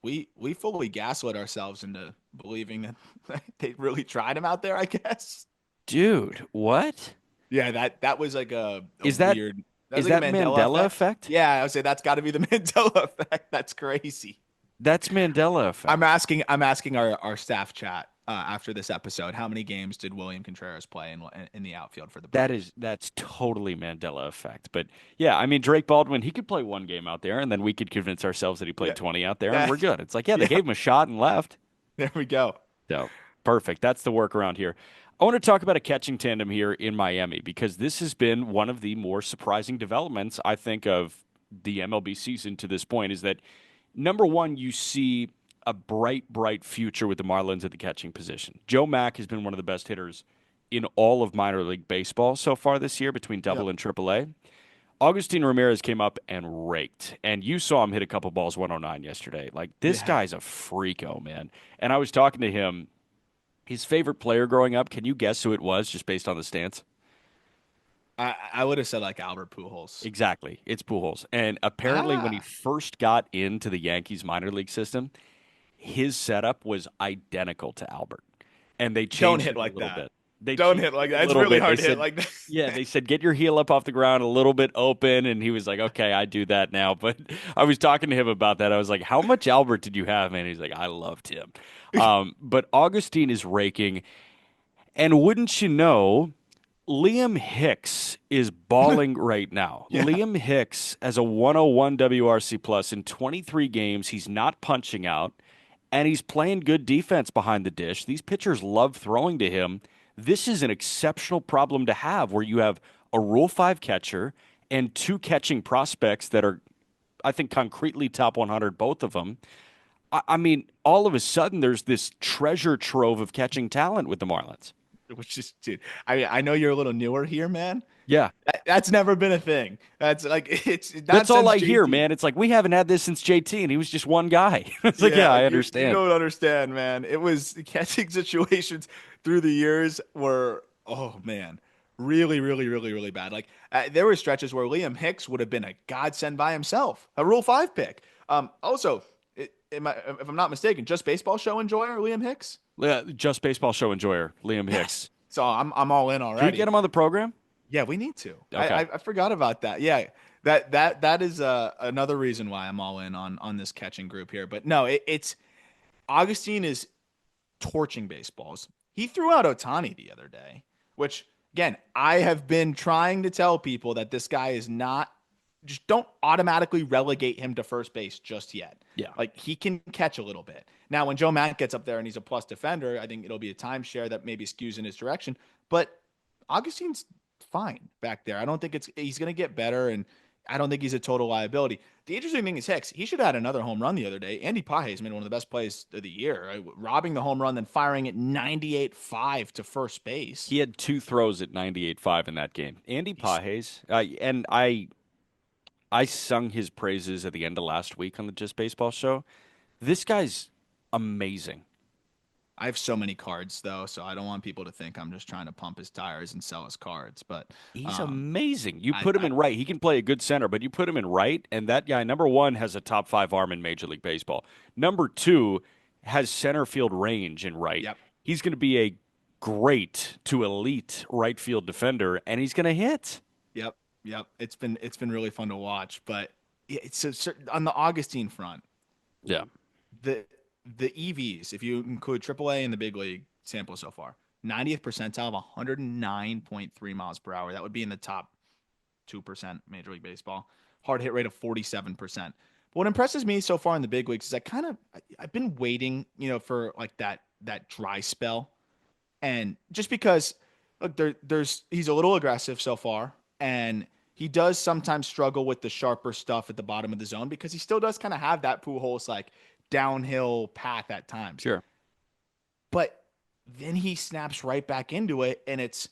We fully gaslit ourselves into believing that they really tried him out there, I guess. Dude, what? Yeah, that was like a Is that weird. That was is like a that Mandela Mandela effect. effect? Yeah, I would say that's got to be the Mandela effect. That's crazy. That's Mandela I'm effect. asking. I'm asking our staff chat after this episode. How many games did William Contreras play in the outfield for the Braves? That's totally Mandela effect. But yeah, I mean Drake Baldwin, he could play 1 game out there, and then we could convince ourselves that he Yeah, played 20 out there, and we're that, good. It's like, yeah, they yeah. gave him a shot and left. There we go. So perfect. That's the workaround here. I want to talk about a catching tandem here in Miami because this has been one of the more surprising developments, I think, of the MLB season to this point. Is that number one, you see a bright future with the Marlins at the catching position. Joe Mack has been one of the best hitters in all of minor league baseball so far this year between Double Yep. and Triple A. Agustin Ramirez came up and raked, and you saw him hit a couple balls 109 yesterday. Like this Yeah. guy's a freako, man. And I was talking to him. His favorite player growing up, can you guess who it was just based on the stance? I would have said like Albert Pujols. Exactly. It's Pujols. And apparently, when he Ah, first got into the Yankees minor league system, his setup was identical to Albert. And they don't changed hit it a like little that. bit. They Don't changed hit like it a that. It's little really bit. They hard to hit said, like that. yeah, they said, get your heel up off the ground a little bit open. And he was like, okay, I do that now. But I was talking to him about that. I was like, how much Albert did you have, man? He's like, I loved him. But Augustine is raking. And wouldn't you know, Liam Hicks is balling right now. Yeah. Liam Hicks has a 101 WRC plus in 23 games. He's not punching out, and he's playing good defense behind the dish. These pitchers love throwing to him. This is an exceptional problem to have where you have a Rule 5 catcher and two catching prospects that are, I think, concretely top 100, both of them. I mean, all of a sudden, there's this treasure trove of catching talent with the Marlins. Which is, dude, I know you're a little newer here, man. Yeah. That's never been a thing. That's like it's not That's all since I hear, JT. man. It's like we haven't had this since JT, and he was just one guy. It's like, yeah, Yeah, I you understand. don't understand, man. It was catching situations through the years were, oh man, really, really, really, really bad. Like there were stretches where Liam Hicks would have been a godsend by himself, a Rule 5 pick. Also, if I'm not mistaken, just baseball show enjoyer Liam Hicks. Yeah, just baseball show enjoyer, Liam Yes. Hicks. So I'm all in Can we get already. him on the program? Yeah, we need to. Okay. I forgot about that. Yeah, that is another reason why I'm all in on this catching group here. But no, it's Augustine is torching baseballs. He threw out Otani the other day, which again, I have been trying to tell people that this guy is not just don't automatically relegate him to first base just yet. Yeah. Like he can catch a little bit. Now, when Joe Matt gets up there and he's a plus defender, I think it'll be a timeshare that maybe skews in his direction. But Augustine's fine back there. I don't think he's going to get better, and I don't think he's a total liability. The interesting thing is Hicks. He should have had another home run the other day. Andy Pages made one of the best plays of the year, right? Robbing the home run, then firing it 98-5 to first base. He had two throws at 98.5 in that game. Andy Pages, and I sung his praises at the end of last week on the Just Baseball show. This guy's amazing. I have so many cards though, so I don't want people to think I'm just trying to pump his tires and sell his cards. But He's um, amazing. You I, put him I in right. He can play a good center, but you put him in right, and that guy, number one, has a top 5 arm in Major League Baseball. Number two, has center field range in right. yep, He's going to be a great to elite right field defender, and he's going to hit. yep. It's been really fun to watch. But yeah, on the Augustine front, Yeah. the the EVs, if you include AAA and the big league sample so far, 90th percentile of 109.3 miles per hour. That would be in the top 2% Major League Baseball. Hard hit rate of 47%. But what impresses me so far in the big leagues is I've been waiting, for like that dry spell. And just because look, he's a little aggressive so far, and he does sometimes struggle with the sharper stuff at the bottom of the zone because he still does kind of have that Pujols like downhill path at times. Sure. But then he snaps right back into it, and it's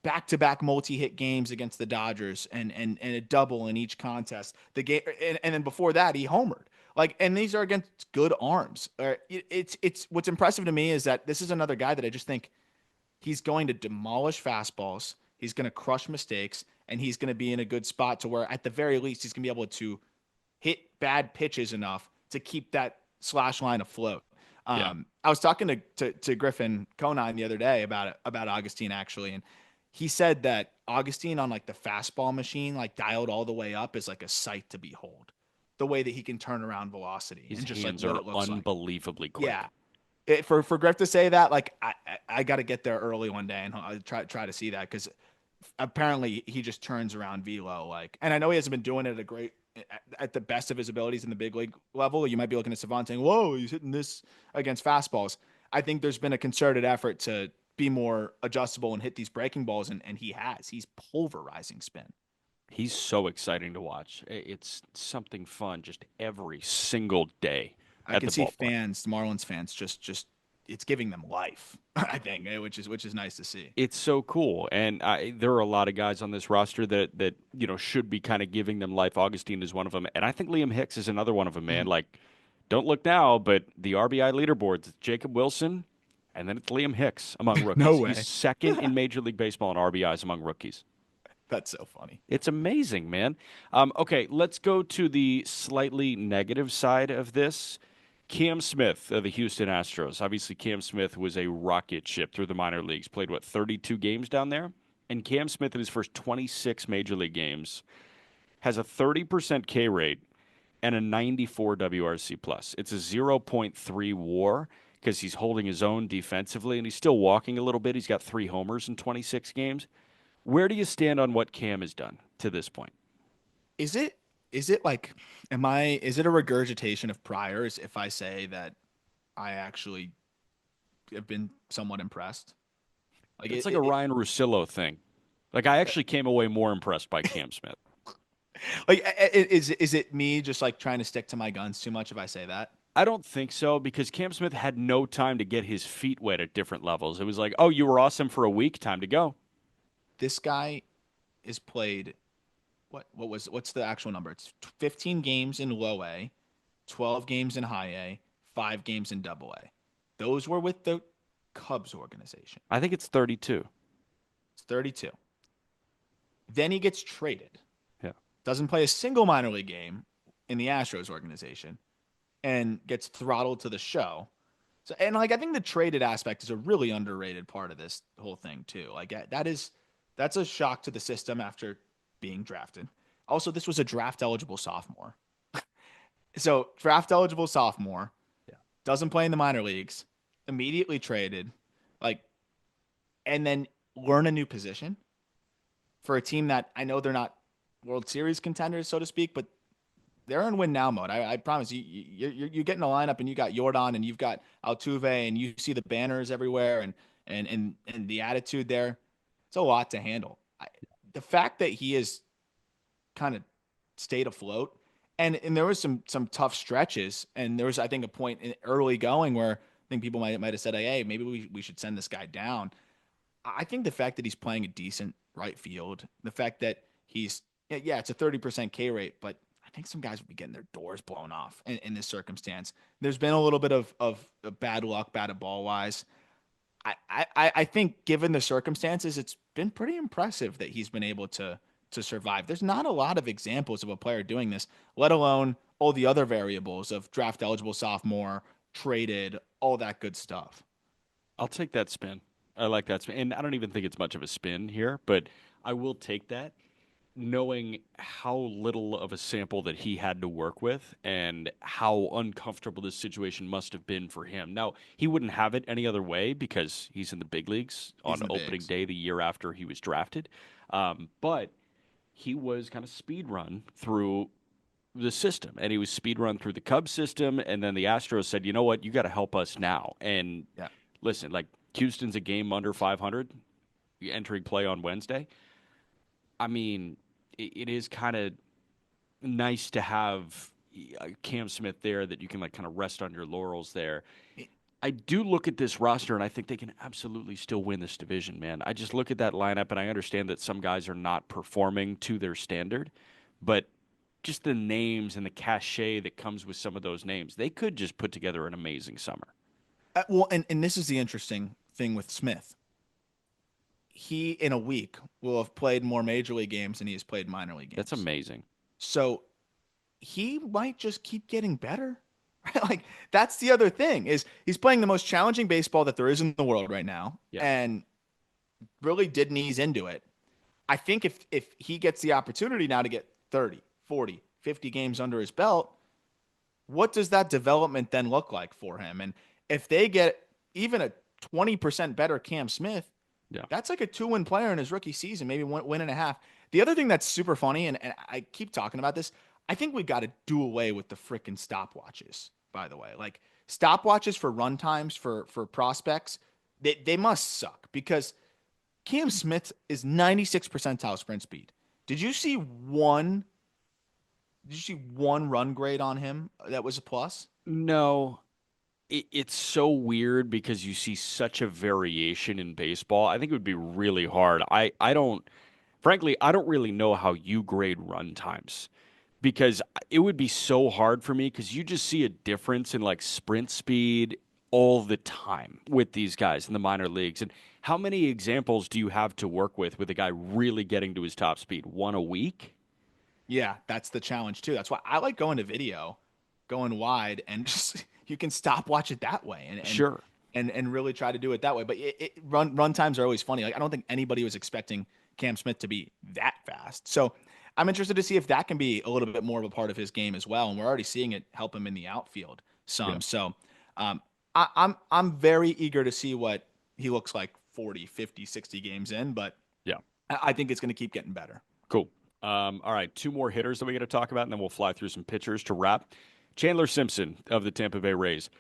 back-to-back multi-hit games against the Dodgers and a double in each contest. The game, and then before that, he homered. Like, and these are against good arms. It's what's impressive to me is that this is another guy that I just think he's going to demolish fastballs. He's going to crush mistakes, and he's going to be in a good spot to where, at the very least, he's going to be able to hit bad pitches enough to keep that slash line afloat. Yeah. I was talking to Griffin Conine the other day about Augustine actually, and he said that Augustine on like the fastball machine, like dialed all the way up, is like a sight to behold. The way that he can turn around velocity His and just hands like what are it looks like. unbelievably quick. Yeah, for Griff to say that, like I got to get there early one day and I'll try to see that because apparently he just turns around velo like, and I know he hasn't been doing it at the best of his abilities in the big league level. You might be looking at Savant saying, "Whoa, he's hitting this against fastballs." I think there's been a concerted effort to be more adjustable and hit these breaking balls, and he has. He's pulverizing spin. He's so exciting to watch. It's something fun just every single day I at can the see ballpark. fans, the Marlins fans, just it's giving them life. I think, which is nice to see. It's so cool, and there are a lot of guys on this roster that should be kind of giving them life. Augustine is one of them, and I think Liam Hicks is another one of them. Man, Mhm. like, don't look now, but the RBI leaderboards: Jacob Wilson, And then it's Liam Hicks among No rookies. He's way. second in Major League Baseball in RBIs among rookies. That's so funny. It's amazing, man. Okay, let's go to the slightly negative side of this. Cam Smith of the Houston Astros. Obviously, Cam Smith was a rocket ship through the minor leagues. Played, what, 32 games down there? And Cam Smith in his first 26 major league games has a 30% K rate and a 94 WRC plus. It's a zero point 0.3 WAR because he's holding his own defensively and he's still walking a little bit. He's got 3 homers in 26 games. Where do you stand on what Cam has done to this point? Is it is it like am I is it a regurgitation of priors if I say that I actually have been somewhat impressed? Like It's like a Ryan Russillo thing. Like, I actually came away more impressed by Cam Smith. is it me just like trying to stick to my guns too much if I say that? I don't think so because Cam Smith had no time to get his feet wet at different levels. It was like, oh, you were awesome for a week, time to go. This guy is played what's the actual number? It's 15 games in low A, 12 games in high A, 5 games in double A. Those were with the Cubs organization. I think it's 32. It's 32. Then he gets traded. Yeah. Doesn't play a single minor league game in the Astros organization and gets throttled to the show. So and like I think the traded aspect is a really underrated part of this whole thing too. Like that's a shock to the system after being drafted. Also, this was a draft eligible sophomore. So draft eligible sophomore, Yeah. doesn't play in the minor leagues, immediately traded, like, and then learn a new position for a team that I know they're not World Series contenders, so to speak, but they're in win now mode. I promise you, you get in a lineup and you got Jordan and you've got Altuve and you see the banners everywhere and the attitude there. It's a lot to handle. The fact that he has kind of stayed afloat and there was some tough stretches and there was I think a point in early going where I think people might have said, hey, maybe we should send this guy down. I think the fact that he's playing a decent right field, the fact that he's yeah, it's a 30% K rate, but I think some guys would be getting their doors blown off in this circumstance. There's been a little bit of bad luck, batted ball wise. I think given the circumstances, it's been pretty impressive that he's been able to survive. There's not a lot of examples of a player doing this, let alone all the other variables of draft eligible sophomore, traded, all that good stuff. I'll take that spin. I like that spin. And I don't even think it's much of a spin here, but I will take that knowing how little of a sample that he had to work with and how uncomfortable this situation must have been for him. Now, he wouldn't have it any other way because he's in the big leagues on opening bigs. day the year after he was drafted. But he was kind of speed run through the system and he was speed run through the Cubs system. And then the Astros said, you know what, you got to help us now. And Yeah. listen, like Houston's a game under 500 entering play on Wednesday. I mean, it is kind of nice to have Cam Smith there that you can like kind of rest on your laurels there. I do look at this roster and I think they can absolutely still win this division, man. I just look at that lineup and I understand that some guys are not performing to their standard, but just the names and the cachet that comes with some of those names, they could just put together an amazing summer. Well, and this is the interesting thing with Smith. He, in a week, will have played more major league games than he has played minor league games. That's amazing. So he might just keep getting better. Like that's the other thing is he's playing the most challenging baseball that there is in the world right now, Yeah. and really did ease into it. I think if he gets the opportunity now to get 30, 40, 50 games under his belt, what does that development then look like for him? And if they get even a 20% better Cam Smith, Yeah. that's like a 2-win player in his rookie season, maybe 1 win and a half. The other thing that's super funny, and I keep talking about this, I think we got to do away with the freaking stopwatches, by the way. Like stopwatches for run times for prospects, they must suck because Cam Smith is 96 percentile sprint speed. Did you see one run grade on him that was a plus? No, it's so weird because you see such a variation in baseball. I think it would be really hard. I don't, frankly, I don't really know how you grade run times because it would be so hard for me because you just see a difference in like sprint speed all the time with these guys in the minor leagues. And how many examples do you have to work with a guy really getting to his top speed? One a week? Yeah, that's the challenge too. That's why I like going to video, going wide, and just you can stop watch it that way, Sure. and really try to do it that way. But run times are always funny. Like I don't think anybody was expecting Cam Smith to be that fast. So I'm interested to see if that can be a little bit more of a part of his game as well. And we're already seeing it help him in the outfield Yeah. some. So um, I'm very eager to see what he looks like 40, 50, 60 games in. But Yeah. I think it's going to keep getting better. Cool. All right, two more hitters that we got to talk about, and then we'll fly through some pitchers to wrap. Chandler Simpson of the Tampa Bay Rays.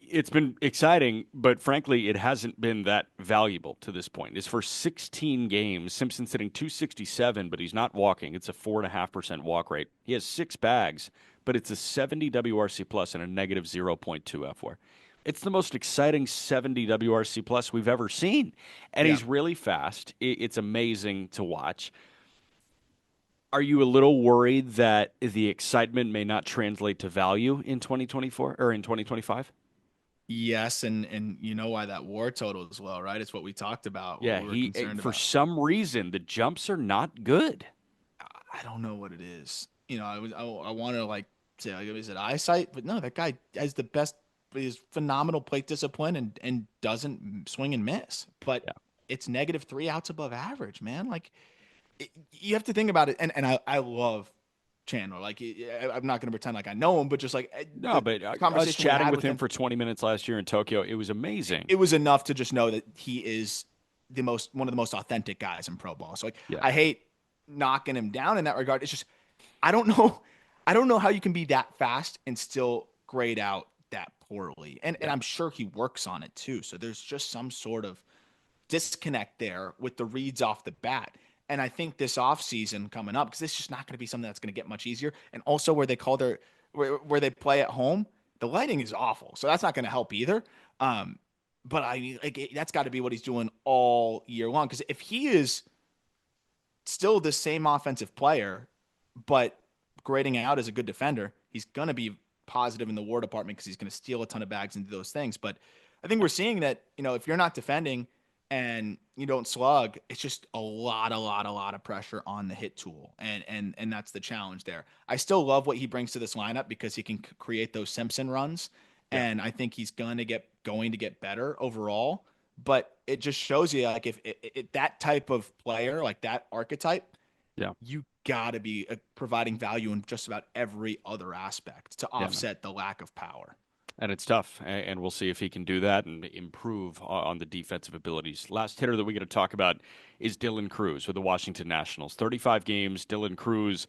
It's been exciting, but frankly, it hasn't been that valuable to this point. His first 16 games, Simpson's hitting 267, but he's not walking. It's a 4.5% walk rate. He has 6 bags, but it's a 70 WRC plus and a negative 0.2 F4. It's the most exciting 70 WRC plus we've ever seen, and Yeah. he's really fast. It's amazing to watch. Are you a little worried that the excitement may not translate to value in 2024 or in 2025? Yes, and you know why that WAR total is low, right? It's what we talked about, what Yeah, we were he concerned for about. some reason the jumps are not good. I don't know what it is. I want to like say, like, is it eyesight? But no, that guy has the best, is phenomenal plate discipline and doesn't swing and miss. But Yeah. it's negative 3 outs above average, man. Like you have to think about it. And I love Chandler. Like I'm not going to pretend like I know him, but just like No, the but us conversation we chatting had with with him him, for 20 minutes last year in Tokyo, it was amazing. it was enough to just know that he is one of the most authentic guys in pro ball. So like Yeah. I hate knocking him down in that regard. It's just I don't know I don't know how you can be that fast and still grade out that poorly. And Yeah. I'm sure he works on it too. So there's just some sort of disconnect there with the reads off the bat. And I think this offseason coming up, because it's just not going to be something that's going to get much easier. And also where they play at home, the lighting is awful. So that's not going to help either. But I mean, like that's got to be what he's doing all year long. Because if he is still the same offensive player, but grading out as a good defender, he's going to be positive in the WAR department because he's going to steal a ton of bags and do those things. But I think we're seeing that, if you're not defending and you don't slug, it's just a lot of pressure on the hit tool. And that's the challenge there. I still love what he brings to this lineup because he can create those Simpson runs. Yeah. And I think he's going to get better overall. But it just shows you like if that type of player, like that archetype, Yeah. you got to be providing value in just about every other aspect to Yeah, man. offset the lack of power. And it's tough, and we'll see if he can do that and improve on the defensive abilities. Last hitter that we got to talk about is Dylan Cruz with the Washington Nationals. 35 games. Dylan Cruz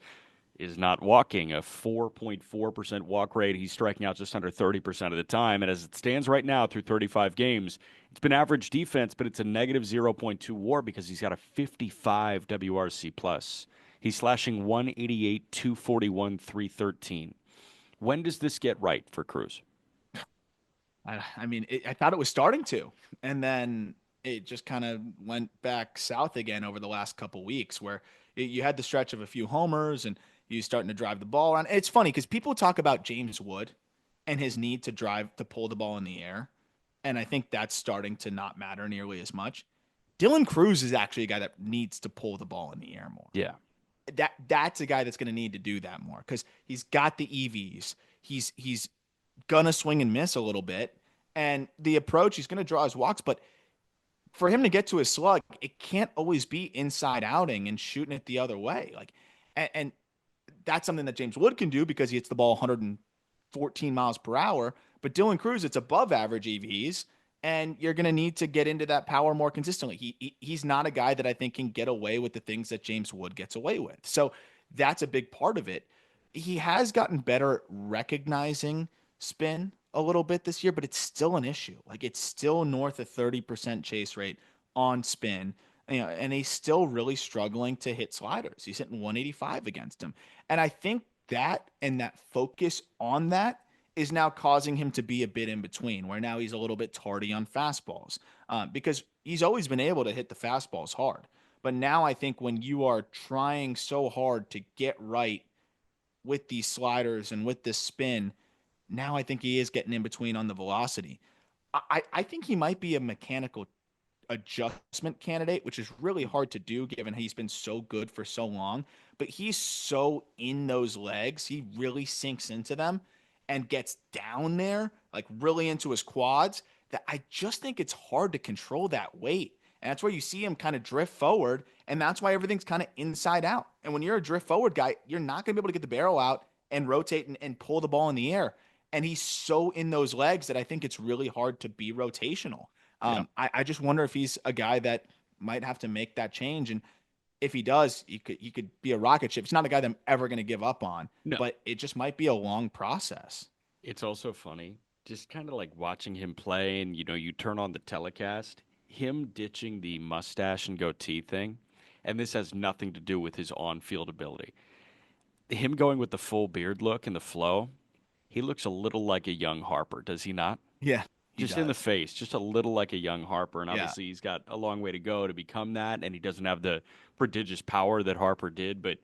is not walking, a 4.4% walk rate. He's striking out just under 30% of the time. And as it stands right now through 35 games, it's been average defense, but it's a negative 0.2 WAR because he's got a 55 WRC plus. He's slashing 188, 241, 313. When does this get right for Cruz? I mean, I thought it was starting to, and then it just kind of went back south again over the last couple weeks, where you had the stretch of a few homers and you starting to drive the ball around. It's funny because people talk about James Wood and his need to pull the ball in the air, and I think that's starting to not matter nearly as much. Dylan Cruz is actually a guy that needs to pull the ball in the air more. Yeah. That's a guy that's going to need to do that more because he's got the EVs. He's gonna swing and miss a little bit, and the approach he's gonna draw his walks. But for him to get to his slug, it can't always be inside outing and shooting it the other way. Like, and that's something that James Wood can do because he hits the ball 114 miles per hour. But Dylan Cruz, it's above average EVs, and you're going to need to get into that power more consistently. He's not a guy that I think can get away with the things that James Wood gets away with. So that's a big part of it. He has gotten better at recognizing spin a little bit this year, but it's still an issue. Like it's still north of 30% chase rate on spin. And he's still really struggling to hit sliders. He's hitting 185 against him. And I think that focus on that is now causing him to be a bit in between, where now he's a little bit tardy on fastballs because he's always been able to hit the fastballs hard. But now I think when you are trying so hard to get right with these sliders and with this spin, now I think he is getting in between on the velocity. I think he might be a mechanical adjustment candidate, which is really hard to do given he's been so good for so long. But he's so in those legs, he really sinks into them and gets down there, like really into his quads, that I just think it's hard to control that weight. And that's where you see him kind of drift forward. And that's why everything's kind of inside out. And when you're a drift forward guy, you're not going to be able to get the barrel out and rotate and pull the ball in the air. And he's so in those legs that I think it's really hard to be rotational. Yeah. I just wonder if he's a guy that might have to make that change. And if he does, he could be a rocket ship. He's not a guy that I'm ever going to give up on, No. but it just might be a long process. It's also funny, just kind of like watching him play, and you turn on the telecast, him ditching the mustache and goatee thing, and this has nothing to do with his on-field ability. Him going with the full beard look and the flow, he looks a little like a young Harper, does he not? Yeah, he Just in the does. face, just a little like a young Harper, and Yeah, obviously he's got a long way to go to become that, and he doesn't have the prodigious power that Harper did, but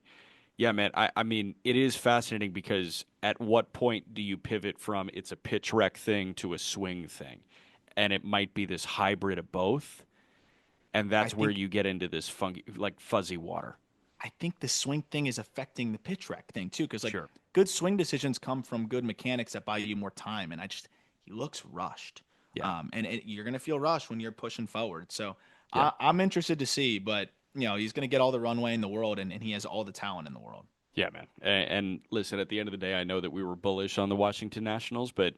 yeah, man. I mean, it is fascinating because at what point do you pivot from it's a pitch rec thing to a swing thing? And it might be this hybrid of both. And I that's where think you get into this funky, like fuzzy water. I think the swing thing is affecting the pitch rec thing too, because like Sure. good swing decisions come from good mechanics that buy you more time. And he looks rushed, Yeah. you're gonna feel rushed when you're pushing forward. So Yeah. I'm interested to see, but he's gonna get all the runway in the world, and he has all the talent in the world. Yeah, man. And listen, at the end of the day, I know that we were bullish on the Washington Nationals, but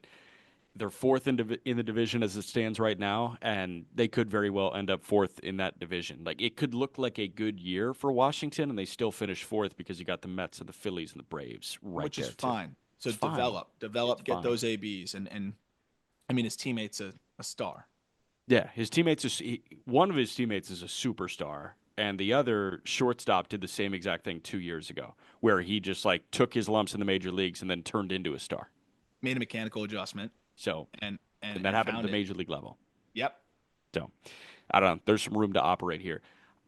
they're fourth in the division as it stands right now, and they could very well end up fourth in that division. Like it could look like a good year for Washington, and they still finish fourth because you got the Mets and the Phillies and the Braves right Which is there too. fine. So It's fine. It's get fine. those ABs, and I mean his teammate's a star. Yeah, his teammates one of his teammates is a superstar, and the other shortstop did the same exact thing 2 years ago, where he just like took his lumps in the major leagues and then turned into a star. Made a mechanical adjustment So, and and and that and happened at the found it. major league level. Yep. So, I don't know. There's some room to operate here.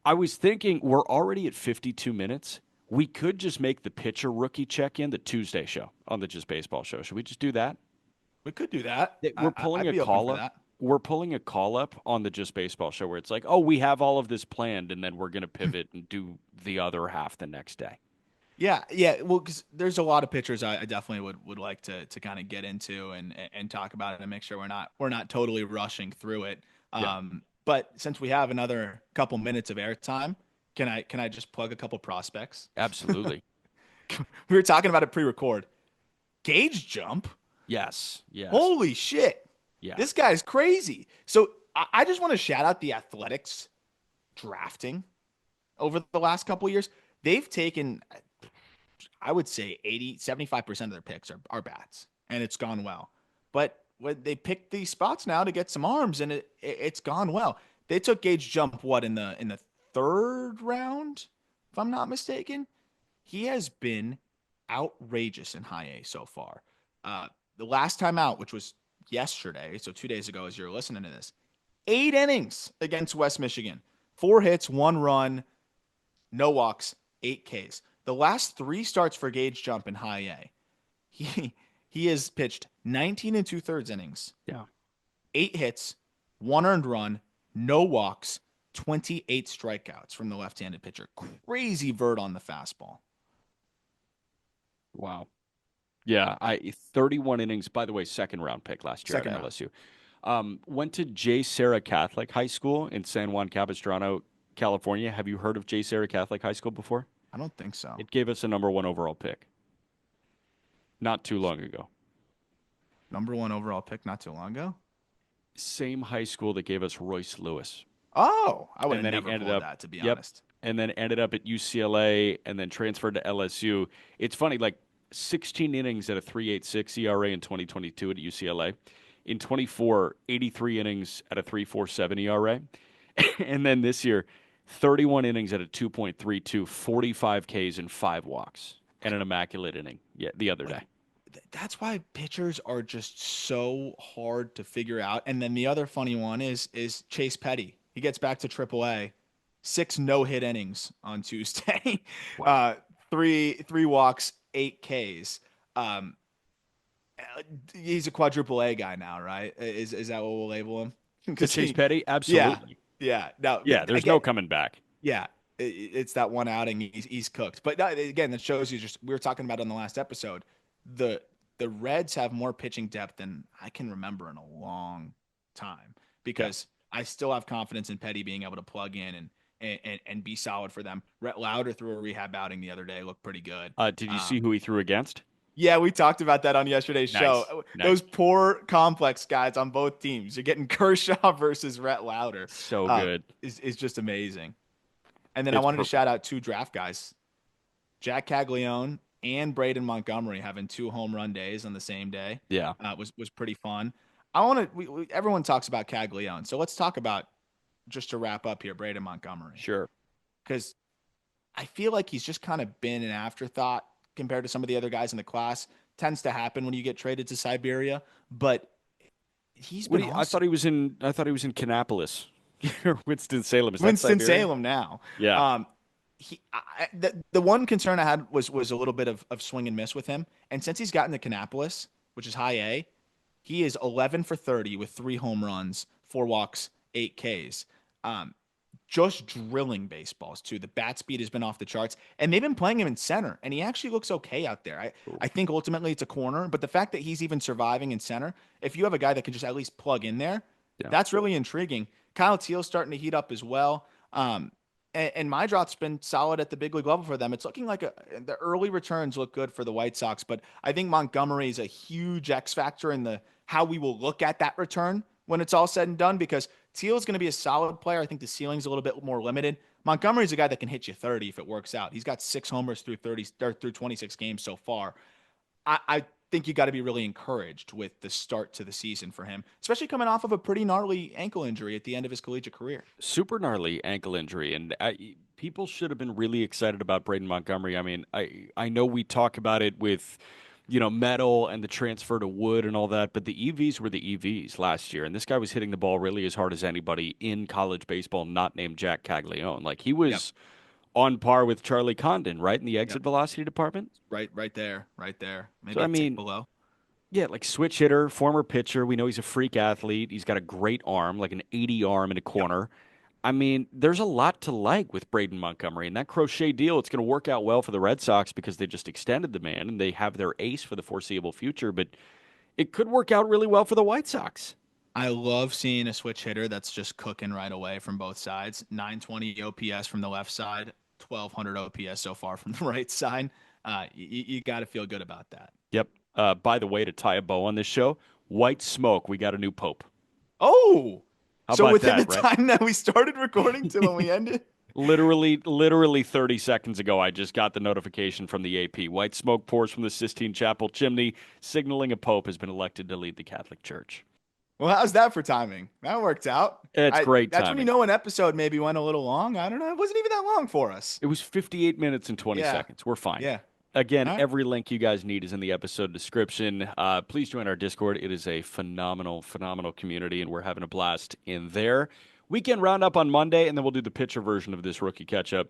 I was thinking we're already at 52 minutes. We could just make the pitcher rookie check in the Tuesday show on the Just Baseball show. Should we just do that? We could do that. We're pulling I'd a be open call for up. that. We're pulling a call up on the Just Baseball show where it's like, oh, we have all of this planned, and then we're going to pivot and do the other half the next day. Yeah, yeah. Well, because there's a lot of pitchers I definitely would like to kind of get into and talk about it and make sure we're not totally rushing through it. Yeah, But since we have another couple minutes of airtime, can I just plug a couple prospects? absolutely. We were talking about it pre-record. Gauge jump. Yes, yes, Holy shit. yeah. This guy's crazy. So I just want to shout out the Athletics drafting over the last couple of years. They've taken, I would say 75% of their picks are bats, and it's gone well. But when they picked these spots now to get some arms, and it's gone well. They took Gage Jump in the third round, if I'm not mistaken. He has been outrageous in high A so far. The last time out, which was yesterday, so 2 days ago, as you're listening to this, 8 innings against West Michigan, 4 hits, 1 run, no walks, 8 Ks. The last 3 starts for Gage Jump in high A, he has pitched 19 and 2/3 innings, Yeah. 8 hits, 1 earned run, no walks, 28 strikeouts from the left-handed pitcher. Crazy vert on the fastball. Wow. Yeah, I 31 innings. By the way, second round pick last year at Second round. LSU. Went to J. Sarah Catholic High School in San Juan Capistrano, California. Have you heard of J. Sarah Catholic High School before? I don't think so. It gave us a number one overall pick not too long ago. Number 1 overall pick not too long ago. Same high school that gave us Royce Lewis. Oh, I would And have then he never ended pulled up, that, to be yep, honest. and then ended up at UCLA and then transferred to LSU. It's funny, like 16 innings at a 3.86 ERA in 2022 at UCLA. In 24, 83 innings at a 3.47 ERA. And then this year, 31 innings at a 2.32, 45 Ks and 5 walks and an immaculate inning. Yeah, the other day. That's why pitchers are just so hard to figure out. And then the other funny one is Chase Petty. He gets back to AAA, 6 no-hit innings on Tuesday, Wow. three walks, 8 Ks. Um, He's a quadruple A guy now, right? Is that what we'll label him? To Because Chase Petty, yeah, absolutely. yeah. Now Yeah, there's no again, coming back. yeah, it's that one outing he's cooked. But again, that shows you just we were talking about on the last episode. The the Reds have more pitching depth than I can remember in a long time Yeah. because I still have confidence in Petty being able to plug in and be solid for them. Rhett Lauder threw a rehab outing the other day, looked pretty good. Did you see who he threw against? Yeah, we talked about that on yesterday's show. Nice, Those nice. poor complex guys on both teams. You're getting Kershaw versus Rhett Lauder. So good. Is just amazing. And then I It's wanted to perfect. shout out two draft guys, Jack Caglione and Braden Montgomery having two home run days on the same day. Yeah, Was pretty fun. I want to. Everyone talks about Caglione, so let's talk about just to wrap up here, Braden Montgomery, sure. because I feel like he's just kind of been an afterthought compared to some of the other guys in the class. Tends to happen when you get traded to Siberia, but he's What been do you, I thought awesome. he was in. I thought he was in Canapolis, or Winston Salem. Is that Winston Siberia? Salem now. Yeah. Um, the one concern I had was a little bit of swing and miss with him, and since he's gotten to Canapolis, which is high A, he is 11 for 30 with three home runs, four walks, eight Ks. Um, just drilling baseballs too. The bat speed has been off the charts, and they've been playing him in center, and he actually looks okay out there. I think ultimately it's a corner, but the fact that he's even surviving in center, if you have a guy that can just at least plug in there, Yeah. that's really intriguing. Kyle Teal's starting to heat up as well. And Mydrot's been solid at the big league level for them. It's looking like the early returns look good for the White Sox, but I think Montgomery is a huge X factor in the how we will look at that return when it's all said and done because Teal is going to be a solid player. I think the ceiling's a little bit more limited. Montgomery's a guy that can hit you 30 if it works out. He's got 6 homers through 30 or through 26 games so far. I think you got to be really encouraged with the start to the season for him, especially coming off of a pretty gnarly ankle injury at the end of his collegiate career. Super gnarly ankle injury, and people should have been really excited about Braden Montgomery. I mean, I know we talk about it with, metal and the transfer to wood and all that, but the EVs were the EVs last year, and this guy was hitting the ball really as hard as anybody in college baseball, not named Jack Caglione. Like he Yep. was on par with Charlie Condon, right, in the Yep. exit velocity department. Right there, right there. So Maybe I a tick mean, below. yeah, like switch hitter, former pitcher. We know he's a freak athlete. He's got a great arm, like an 80 arm in a Yep. corner. I mean, there's a lot to like with Braden Montgomery. And that crochet deal, it's going to work out well for the Red Sox because they just extended the man and they have their ace for the foreseeable future. But it could work out really well for the White Sox. I love seeing a switch hitter that's just cooking right away from both sides. 920 OPS from the left side, 1200 OPS so far from the right side. You got to feel good about that. Yep. By the way, to tie a bow on this show, white smoke, we got a new pope. Oh, How so about within the that, right? time that we started recording to when we ended? Literally 30 seconds ago, I just got the notification from the AP. White smoke pours from the Sistine Chapel chimney, signaling a pope has been elected to lead the Catholic Church. Well, how's that for timing? That worked out. It's great That's when you timing. know an episode maybe went a little long. I don't know. It wasn't even that long for us. It was 58 minutes and 20 Yeah. seconds. We're fine. Yeah. Again, All right. every link you guys need is in the episode description. Please join our Discord. It is a phenomenal, phenomenal community, and we're having a blast in there. Weekend roundup on Monday, and then we'll do the pitcher version of this rookie catch up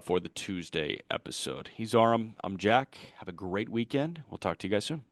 for the Tuesday episode. He's Aram. I'm Jack. Have a great weekend. We'll talk to you guys soon.